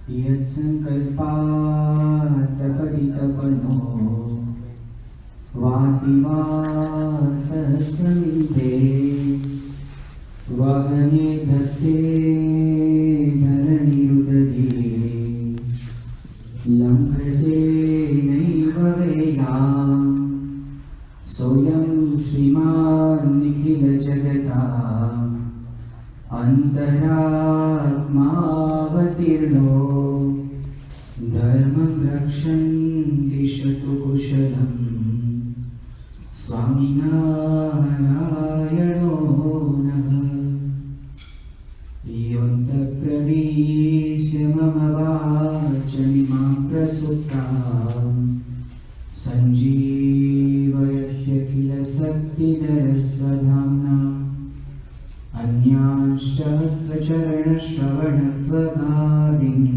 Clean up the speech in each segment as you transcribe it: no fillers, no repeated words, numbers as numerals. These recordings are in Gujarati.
यत्सङ्कल्पात्तपतितपनो वातिवातसमिते वहने धत्ते धरणिरुदधे लम्भते नैव वेदां सोऽयं श्रीमान् निखिलजगताम् अन्तरात्मावतीर्णो धर्मं रक्षन् दिशतु कुशलम् स्वामिनारायणो नमः। योऽन्तःप्रविश्य मम वाचमिमां प्रसुप्तां सञ्जीवयत्यखिल शक्तिधरस्वधाम्ना अन्यांश्चस्त्रचरणश्रवणत्वगादिन्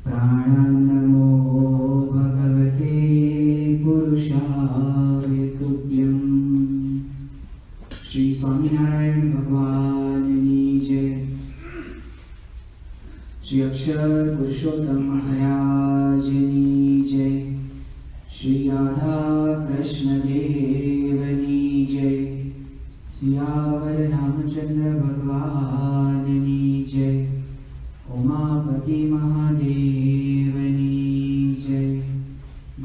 प्राणान्नमो भगवते पुरुषाय तुभ्यम्। श्री स्वामिनारायण भगवाननी जय। श्री अक्षर पुरुषोत्तम महाराजनी जय। श्री राधा कृष्ण देवनी जय। सियावर रामचंद्र भगवाननी जय। उमापति महादेवनी जय।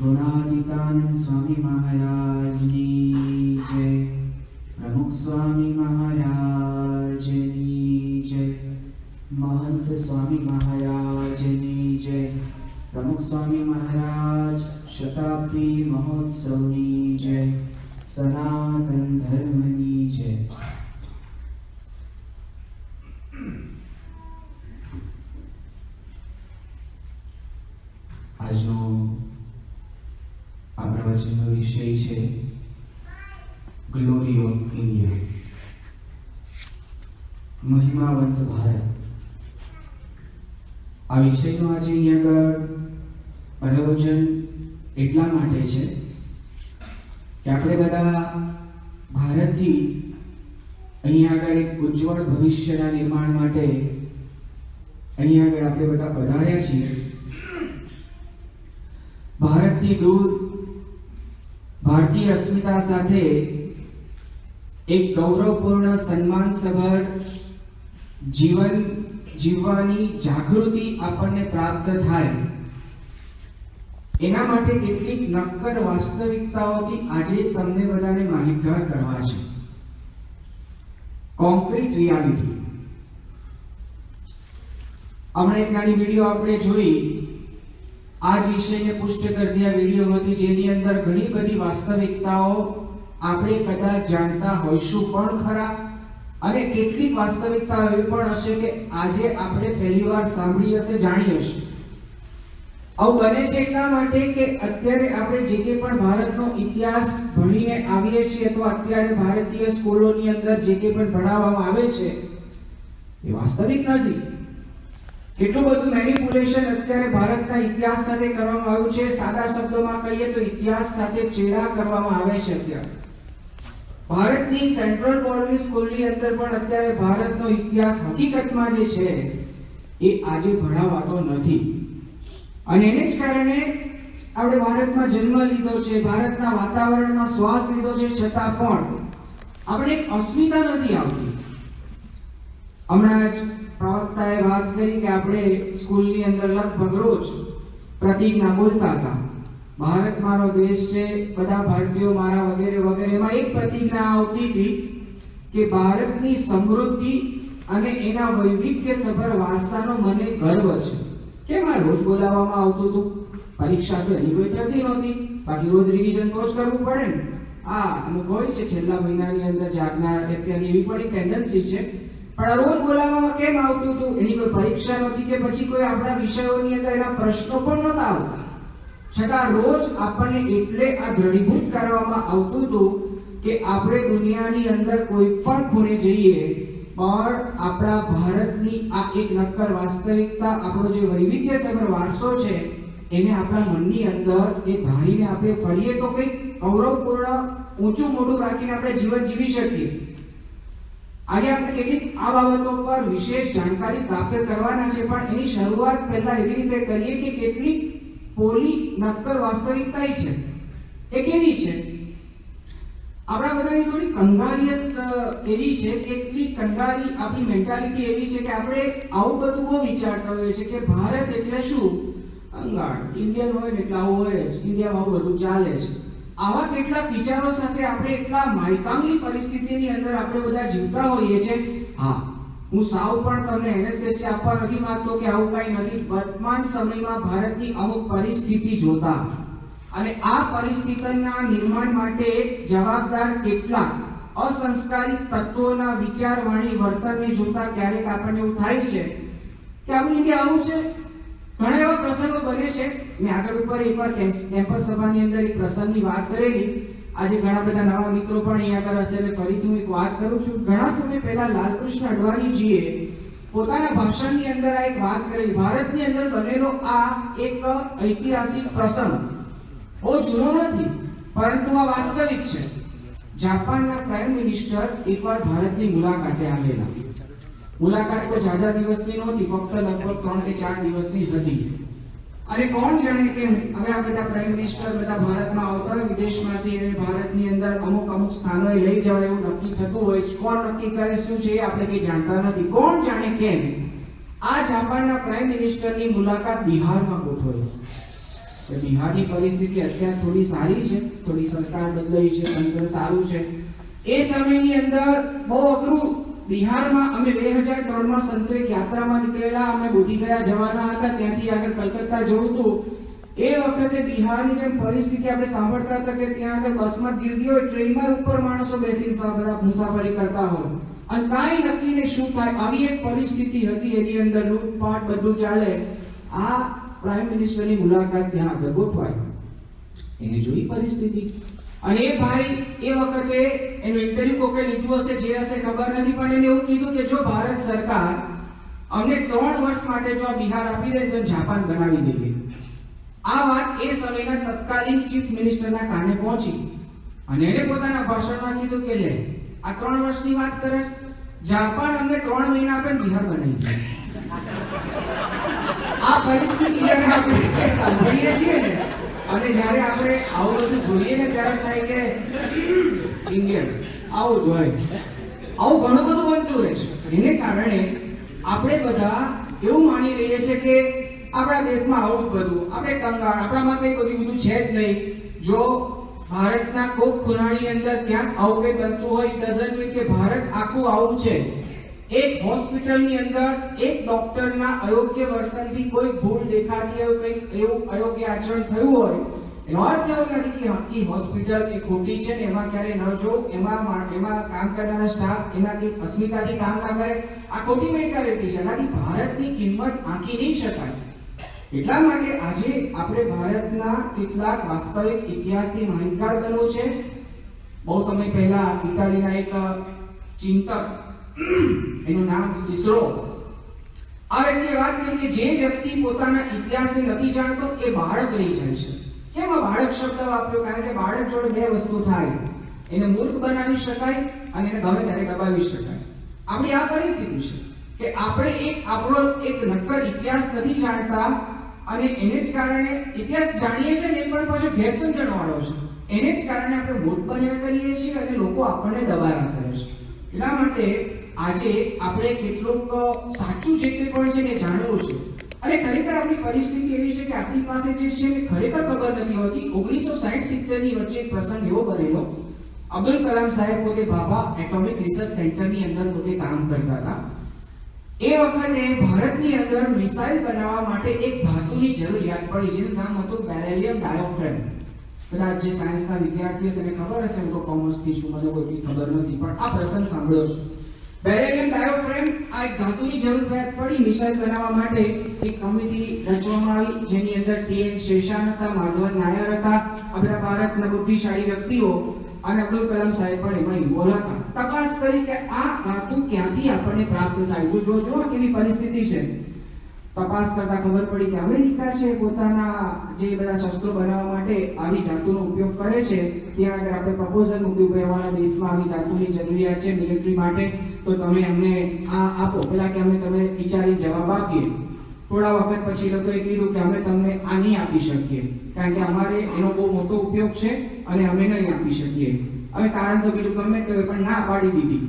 गुणातीतानंद स्वामी महाराजनी जय। प्रमुख स्वामी महाराजनी जय। महंत स्वामी महाराजनी जय। प्रमुख स्वामी महाराज शताब्दी महोत्सवनी जय। सनातन धर्मनी जय। આજનો આ પ્રવચનનો વિષય છે ગ્લોરી ઓફ ઇન્ડિયા, મહિમાવંત ભારત। આ વિષયનો આજે અહીં આગળ પ્રવચન એટલા માટે છે કે આપણે બધા ભારતથી અહીં આગળ એક ઉજ્જવળ ભવિષ્યના નિર્માણ માટે અહીં આગળ આપણે બધા પધાર્યા છીએ। ભારતથી દૂર ભારતીય અસ્મિતા સાથે એક ગૌરવપૂર્ણ સન્માનસભર જીવન જીવવાની જાગૃતિ આપણને પ્રાપ્ત થાય એના માટે કેટલીક નક્કર વાસ્તવિકતાઓથી આજે તમને બધાને માહિતગાર કરવા છે। Concrete reality. હમણાં એક નાની વિડીયો આપણે જોઈ, આ જ વિષયને પુષ્ટ કરતી આ વિડીયો હતી જેની અંદર ઘણી બધી વાસ્તવિકતાઓ આપણે કદાચ જાણતા હોઈશું પણ ખરા, અને કેટલીક વાસ્તવિકતાઓ એવી પણ હશે કે આજે આપણે પહેલીવાર સાંભળી હશે, જાણી હશે। આવું બને છે એટલા માટે કે અત્યારે આપણે જે કે પણ ભારતનો ઇતિહાસ ભણીને આવીએ છીએ અથવા અત્યારે ભારતીય સ્કૂલોની અંદર જે કે પણ ભણાવવામાં આવે છે એ વાસ્તવિક નથી। કેટલું બધું મેનિપ્યુલેશન અત્યારે ભારતના ઇતિહાસ સાથે કરવામાં આવ્યું છે। સાદા શબ્દોમાં કહીએ તો ઇતિહાસ સાથે ચેડા કરવામાં આવે છે। અત્યારે ભારતની સેન્ટ્રલ બોર્ડની સ્કૂલની અંદર પણ અત્યારે ભારતનો ઇતિહાસ હકીકતમાં જે છે એ આજે ભણાવાતો નથી, અને એને જ કારણે આપણે ભારતમાં જન્મ લીધો છે, ભારતના વાતાવરણમાં શ્વાસ લીધો છે, છતાં પણ આપણે એક અસ્મિતા નથી આવતી। હમણાં જ પ્રવક્તાએ વાત કરી કે આપણે સ્કૂલની અંદર લગભગ રોજ પ્રતિજ્ઞા બોલતા હતા, ભારત મારો દેશ છે, બધા ભારતીયો મારા વગેરે વગેરે। એમાં એક પ્રતિજ્ઞા આવતી હતી કે ભારતની સમૃદ્ધિ અને એના વૈવિધ્યસભર વારસાનો મને ગર્વ છે। કેમ આ રોજ બોલાવવામાં આવતું હતું? પરીક્ષા તો એની કોઈ થતી નહોતી, બાકી રોજ રિવિઝન તો જ કરવું પડે ને। અમુક હોય છે છેલ્લા મહિનાની અંદર જાગનાર અત્યારે એવી પણ ટેન્ડન્સી છે, પણ આ રોજ બોલાવવામાં કેમ આવતું હતું? એની કોઈ પરીક્ષા નહોતી કે પછી કોઈ આપણા વિષયોની અંદર એના પ્રશ્નો પણ નહોતા આવતા, છતાં રોજ આપણને એટલે આ દ્રઢીભૂત કરવામાં આવતું હતું કે આપણે દુનિયાની અંદર કોઈ પણ ખૂણે જઈએ પણ આપણા ભારતની આ એક નક્કર વાસ્તવિકતા, આપણો જે વૈવિધ્યસભર વારસો છે એને આપણા મનની અંદર એ ધારીને આપણે ફરીએ તો કંઈક ગૌરવપૂર્ણ ઊંચું મોઢું રાખીને આપણે જીવન જીવી શકીએ। આજે આપણે કેટલીક આ બાબતો પર વિશેષ જાણકારી પ્રાપ્ત કરવાના છે, પણ એની શરૂઆત પહેલા એવી રીતે કરીએ કે કેટલીક પોલી નક્કર વાસ્તવિકતા છે એ કેવી છે. આપણા બધાની થોડી કંગારિયત એવી છે, કેટલી કંગારી આપણી મેન્ટાલિટી એવી છે કે આપણે આવું બધું બહુ વિચારતા હોઈએ છીએ કે ભારત એટલે શું, કંગાળ, ઇન્ડિયન હોય ને એટલે આવું હોય જ, ઇન્ડિયામાં આવું બધું ચાલે છે. આવા કેટલાક વિચારો સાથે આપણે એટલા માયકામની પરિસ્થિતિની અંદર આપણે બધા જીવતા હોઈએ છીએ. હા, હું સાવ પણ તમને એનેસ્થેસિયા આપવા નથી માંગતો કે આવું કંઈ નથી. વર્તમાન સમયમાં ભારતની અમુક પરિસ્થિતિ જોતા અને આ પરિસ્થિતિના નિર્માણ માટે જવાબદાર કેટલાક અસંસ્કારિત તત્વોના વિચાર, વાણી, વર્તનને જોતા ક્યારેક આપણને એવું થાય છે કે આપણું ઇન્ડિયા આવું છે. ઘણા એવા પ્રસંગો બને છે. મેં આગળ ઉપર એકવાર કેમ્પસ સભાની અંદર એક પ્રસંગની વાત કરેલી. આજે ઘણા બધા નવા મિત્રો પણ અહીંયા આગળ હશે એટલે ફરીથી હું એક વાત કરું છું. ઘણા સમય પહેલા લાલકૃષ્ણ અડવાણીજીએ પોતાના ભાષણની અંદર આ એક વાત કરેલી. ભારતની અંદર બનેલો આ એક ઐતિહાસિક પ્રસંગ બહુ જૂનો નથી, પરંતુ આ વાસ્તવિક છે. જાપાનના પ્રાઇમ મિનિસ્ટર એકવાર ભારતની મુલાકાતે આવેલા. મુલાકાત કોઈ ઝાઝા દિવસની નહોતી, ફક્ત લગભગ 3 કે 4 દિવસની જ હતી. અને કોણ જાણે કે હવે આ બધા પ્રાઇમ મિનિસ્ટર બધા ભારતમાં આવતા હોય વિદેશમાંથી, અને ભારતની અંદર અમુક સ્થાનોએ લઈ જવાય એવું નક્કી થતું હોય. કોણ નક્કી કરે શું છે એ આપણે કંઈ જાણતા નથી. કોણ જાણે કેમ આ જાપાનના પ્રાઇમ મિનિસ્ટરની મુલાકાત બિહારમાં ગોઠવાઈ. બિહારની પરિસ્થિતિ અત્યારે થોડી સારી છે, થોડી સરકાર બદલાઈ છે, તંત્ર સારું છે. એ સમયની અંદર બહુ અઘરું. બિહારમાં અમે 2003માં સંતો એક યાત્રામાં નીકળેલા. અમે બોધગયા જવાના હતા, ત્યાંથી આગળ કલકત્તા જવું હતું. એ વખતે બિહારની જેમ પરિસ્થિતિ આપણે સાંભળતા હતા કે ત્યાં આગળ બસમાં ગીર્દી હોય, ટ્રેનમાં ઉપર માણસો બેસીને બધા મુસાફરી કરતા હોય અને કાંઈ નક્કી નહીં શું થાય. આવી એક પરિસ્થિતિ હતી. એની અંદર લૂંટફાટ બધું ચાલે. આ પ્રાઇમ મિનિસ્ટરની મુલાકાત ત્યાં આગળ ગોઠવાય. એને જોઈ પરિસ્થિતિ. અને એ ભાઈ એ વખતે એનું ઇન્ટરવ્યુ કોકે લીધું હશે, જે હશે ખબર નથી, પણ એને એવું કીધું કે જો ભારત સરકાર અમને 3 વર્ષ માટે જો આ બિહાર આપી દે તો જાપાન બનાવી દઈએ. આ વાત એ સમયના તત્કાલીન ચીફ મિનિસ્ટરના કાને પહોંચી અને એને પોતાના ભાષણમાં કીધું કે લે, આ 3 વર્ષની વાત કરે છે, જાપાન અમને 3 મહિના આપે ને બિહાર બનાવી દે. આ પરિસ્થિતિ જ્યારે આપણે સાંભળીએ છીએ ને, અને જ્યારે આપણે આવું બધું જોઈએ ને ત્યારે થાય કે ઇન્ડિયન આવું જ હોય. આવું ઘણું બધું બનતું રહે છે. એને કારણે આપણે બધા એવું માની લઈએ છીએ કે આપણા દેશમાં આવું જ બધું, આપણે કંગાળ, આપણામાં કંઈ બધું છે જ નહીં. જો ભારતના કોક ખૂણાની અંદર ક્યાંક આવું કંઈ બનતું હોય, ડઝન્ટ મીન કે ભારત આખું આવું છે. એક હોસ્પિટલની અંદર એક ડોક્ટરના અયોગ્ય વર્તનથી કોઈ ભૂલ દેખાતી હોય, કંઈક એવું અયોગ્ય આચરણ થયું હોય, એનો અર્થ એવો નથી કે આખી હોસ્પિટલ એ ખોટી છે ને એમાં ક્યારે ન જોવું, એમાં કામ કરનારા સ્ટાફ એના કંઈક અસ્મિતાથી કામ ના કરે. આ ખોટી મેન્ટાલિટી છે. એનાથી ભારતની કિંમત આંકી નહીં શકાય. એટલા માટે આજે આપણે ભારતના કેટલાક વાસ્તવિક ઇતિહાસથી માહિતગાર બનવું છે. બહુ સમય પહેલા ઇટાલીના એક ચિંતક, એનું નામ સિસરો, આ વ્યક્તિએ વાત કરી કે જે વ્યક્તિ પોતાના ઇતિહાસને નથી જાણતો એ બાળક રહી જાય છે. કેમ આ બાળક શબ્દ વાપર્યો? કારણ કે બાળક જોડે બે વસ્તુ થાય, એને મૂર્ખ બનાવી શકાય અને એને ગમે ત્યારે દબાવી શકાય. આપણી આ પરિસ્થિતિ છે કે આપણે આપણો એક નક્કર ઇતિહાસ નથી જાણતા અને એને જ કારણે ઇતિહાસ જાણીએ છીએ ને એ પણ પાછો ગેરસમજણ વાળો છે. એને જ કારણે આપણે મૂર્ખ બન્યા કરીએ છીએ અને લોકો આપણને દબાયા કરે છે. એટલા માટે આજે આપણે કેટલુંક સાચું છે તે પણ છે ને જાણવું છે. અને ખરેખર આપણી પરિસ્થિતિ એવી છે કે આપણી પાસે જે છે એ ખરેખર ખબર નથી હોતી. 1960-70 ની વચ્ચે એક પ્રસંગ એવો બનેલો. અબ્દુલ કલામ સાહેબ પોતે ભાભા એટોમિક રિસર્ચ સેન્ટરની અંદર પોતે કામ કરતા હતા. એ વખતે ભારતની અંદર મિસાઇલ બનાવવા માટે એક ધાતુની જરૂરિયાત પડી, જેનું નામ હતું બેરેલિયમ ડાયોફ્રેમ. કદાચ જે સાયન્સના વિદ્યાર્થીઓ છે એને ખબર હશે, હું તો કોમર્સથી છું, મને કોઈ ખબર નથી, પણ આ પ્રસંગ સાંભળ્યો છે. બેરેલિયમ ડાયોફ્રેમ આ એક ધાતુની જરૂરિયાત પડી મિસાઇલ બનાવવા માટે. એક કમિટી રચવામાં આવી જેની અંદર ટી.એન. શેષાન હતા, માધવન નાયર હતા, આ બધા ભારતના બુદ્ધિશાળી વ્યક્તિઓ અને અબ્દુલ કલામ સાહેબ પણ એમાં ઇન્વોલ્વ હતા. તપાસ કરી કે આ ધાતુ ક્યાંથી આપણને પ્રાપ્ત થાય. જો કેવી પરિસ્થિતિ છે. તપાસ કરતા ખબર પડી કે અમેરિકા છે પોતાના જે બધા શસ્ત્રો બનાવવા માટે આવી ધાતુનો ઉપયોગ કરે છે. ત્યાં આગળ આપણે પ્રપોઝલ મૂક્યું કે અમારા દેશમાં આવી ધાતુની જરૂરિયાત છે મિલિટરી માટે, તો તમે અમને આ આપો. પેલા કે અમે તમે વિચારી જવાબ આપીએ. થોડા વખત પછી લોકોએ કીધું કે અમે તમને આ નહીં આપી શકીએ, કારણ કે અમારે એનો બહુ મોટો ઉપયોગ છે અને અમે નહીં આપી શકીએ. હવે કારણ તો બીજું ગમે તે પણ ના પાડી દીધી.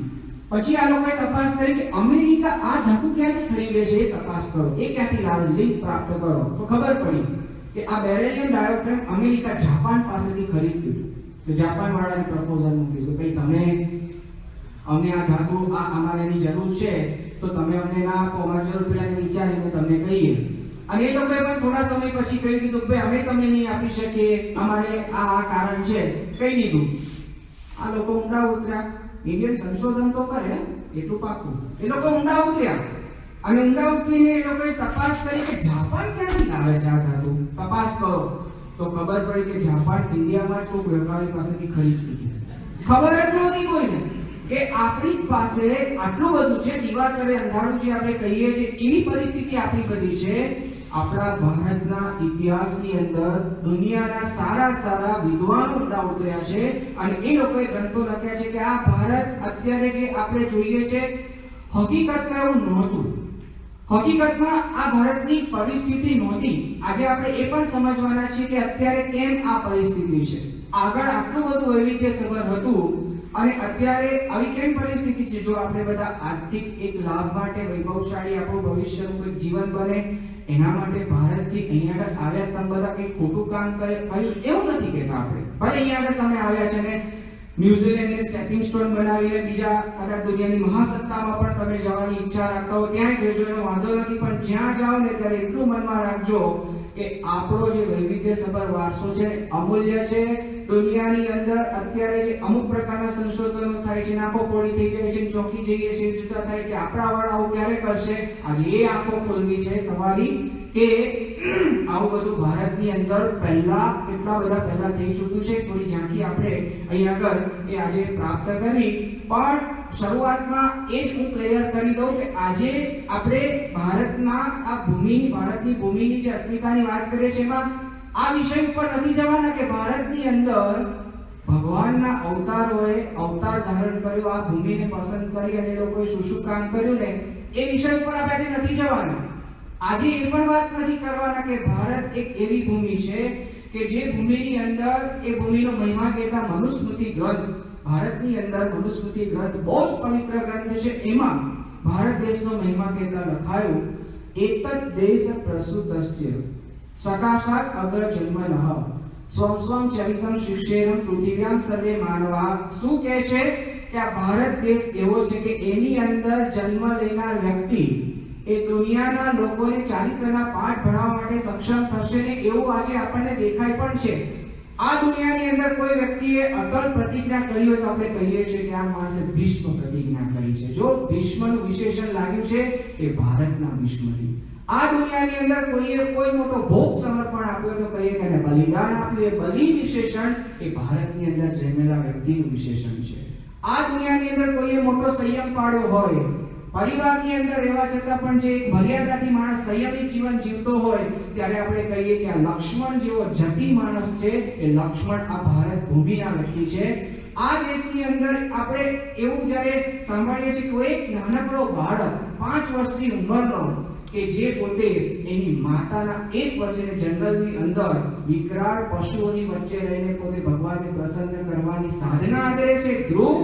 પછી આ લોકોએ તપાસ કરી કે અમેરિકા આ ધાતુ ક્યાંથી ખરીદે છે એ તપાસ કરો, એ ક્યાંથી લાવે, લિંક પ્રાપ્ત કરો. તો ખબર પડી કે આ બેરેલિયમ ડાયોફ્રેમ અમેરિકા જાપાન પાસેથી ખરીદ્યું. તો જાપાન વાળાને પ્રપોઝલ મૂક્યું કે ભાઈ તમે અમને આ ધાતુ અમારે એની જરૂર છે, તો તમે અમને ના આપો, અમારે જરૂર પેલા વિચારીને તમને કહીએ. અને એ લોકોએ પણ થોડા સમય પછી કહી દીધું કે ભાઈ અમે તમને નહીં આપી શકીએ, અમારે આ કારણ છે, કહી દીધું. આ લોકો ઊંડા ઉતર્યા. ઇન્ડિયન સંશોધન તો કરે એટલું પાકું. એ લોકો ઊંડા ઉતર્યા અને ઊંડા ઉતરીને એ લોકોએ તપાસ કરી કે જાપાન ક્યાંથી લાવે છે આ ધાતુ. તપાસ કરો તો ખબર પડી કે જાપાન ઇન્ડિયામાં જ કોઈ વેપારી પાસેથી ખરીદતી. ખબર જ નહોતી કોઈને કે આપણી પાસે આટલું બધું છે, દીવા કરે અંધારું છે આપણે કહીએ છીએ, એવી પરિસ્થિતિ આપણી કરી છે. આપણા ભારતના ઇતિહાસની અંદર દુનિયાના સારા વિદ્વાનો ઊંડા ઉતર્યા છે અને એ લોકોએ ગ્રંથો લખ્યા છે કે આ ભારત અત્યારે જે આપણે જોઈએ છે હકીકતમાં એવું નહોતું. હકીકતમાં આ ભારતની પરિસ્થિતિ નહોતી. આજે આપણે એ પણ સમજવાના છીએ કે અત્યારે કેમ આ પરિસ્થિતિ છે. આગળ આટલું બધું વૈવિધ્યસભર હતું અને અત્યારે આવી કેમ પરિસ્થિતિ છે. જો આપણે બધા આર્થિક એક લાભ માટે વૈભવશાળી આપણું ભવિષ્યનું કોઈ જીવન બને એના માટે ભારતથી અહીંયા આગળ આવ્યા, તમે બધા કંઈ ખોટું કામ કર્યું એવું નથી કહેતા આપણે. ભલે અહીંયા આગળ તમે આવ્યા છે ને ન્યુઝીલેન્ડને સ્ટેપિંગ સ્ટોન બનાવીને બીજા કદાચ દુનિયાની મહાસત્તામાં પણ તમે જવાની ઈચ્છા રાખતા હો ત્યાં જજો, એનો વાંધો નથી. પણ જ્યાં જાઓ ને ત્યારે એટલું મનમાં રાખજો કે આપણો જે વૈવિધ્યસભર વારસો છે અમૂલ્ય છે. દુનિયાની અંદર અત્યારે જે અમુક પ્રકારના સંશોધનો થાય છે, આંખો પોળી થઈ જાય છે, ચોંકી જઈએ છીએ, જુદા થાય કે આપણા વાળાઓ ક્યારે કરશે. આજે એ આંખો ખોલવી છે તમારી કે આવું બધું ભારતની અંદર પહેલા કેટલા બધા પહેલા થઈ ચૂક્યું છે. થોડી ઝાંખી આપણે અહીં આગળ એ આજે પ્રાપ્ત કરી. પણ શરૂઆતમાં એ જ હું ક્લિયર કરી દઉં કે આજે આપણે ભારતના આ ભારતની ભૂમિની જે અસ્મિતાની વાત કરીએ છીએ એમાં આ વિષય ઉપર નથી જવાના કે ભારતની અંદર ભગવાનના અવતારોએ અવતાર ધારણ કર્યો, આ ભૂમિને પસંદ કરી અને લોકોએ શું કામ કર્યું ને એ વિષય ઉપર આપણે નથી જવાના. આજે એ પણ વાત નથી કરવાના કે ભારત એક એવી ભૂમિ છે કે જે ભૂમિની અંદર એ ભૂમિનો મહિમા કહેતા મનુસ્મૃતિ ગ્રંથ, ભારતની અંદર મનુસ્મૃતિ ગ્રંથ બહુ જ પવિત્ર ગ્રંથ છે. એમાં ભારત દેશનો મહિમા કહેતા લખાયું એતત દેશ પ્રસૂતસ્ય સકાશાત અગ્ર જન્મનઃ સ્વમ સ્વમ ચરિતમ શિક્ષેરમ પૃથિવ્યામ સર્વે માનવા. શું કહે છે કે આ ભારત દેશ એવો છે કે એની અંદર જન્મ લેનાર વ્યક્તિ એ દુનિયાના લોકોને ચારિત્રના પાઠ ભણાવવા માટે સક્ષમ થશે ને એવું આજે આપણને દેખાય પણ છે. આ દુનિયાની અંદર કોઈ વ્યક્તિએ અટલ પ્રતિજ્ઞા કરી હોય તો આપણે કહીએ છીએ કે આ માણસે ભીષ્મ પ્રતિજ્ઞા કરી છે. જો ભીષ્મનું વિશેષણ લાગ્યું છે એ ભારતના ભીષ્મથી. આ દુનિયાની અંદર કોઈએ કોઈ મોટો ભોગ સમર્પણ આપ્યો તો કહીએ કે બલિદાન આપ્યું, એ બલિ વિશેષણ એ ભારતની અંદર જન્મેલા વ્યક્તિનું વિશેષણ છે. આ દુનિયાની અંદર કોઈએ મોટો સંયમ પાડ્યો હોય, પરિવારની અંદર રહેવા છતાં પણ જે મર્યાદાથી માણસ સંયમિત જીવન જીવતો હોય, ત્યારે આપણે કહીએ કે આ લક્ષ્મણ જેવો જતી માણસ છે એ લક્ષ્મણ આ ભારત ભૂમિના વ્યક્તિ છે. આ દેશની અંદર આપણે એવું જ્યારે સાંભળીએ છીએ કે એક નાનકડો બાળક 5 વર્ષની ઉંમરનો કે જે પોતે એની માતાના એક વચ્ચે જંગલની અંદર વિકરાળ પશુઓની વચ્ચે રહીને પોતે ભગવાનને પ્રસન્ન કરવાની સાધના આદરે છે, ધ્રુવ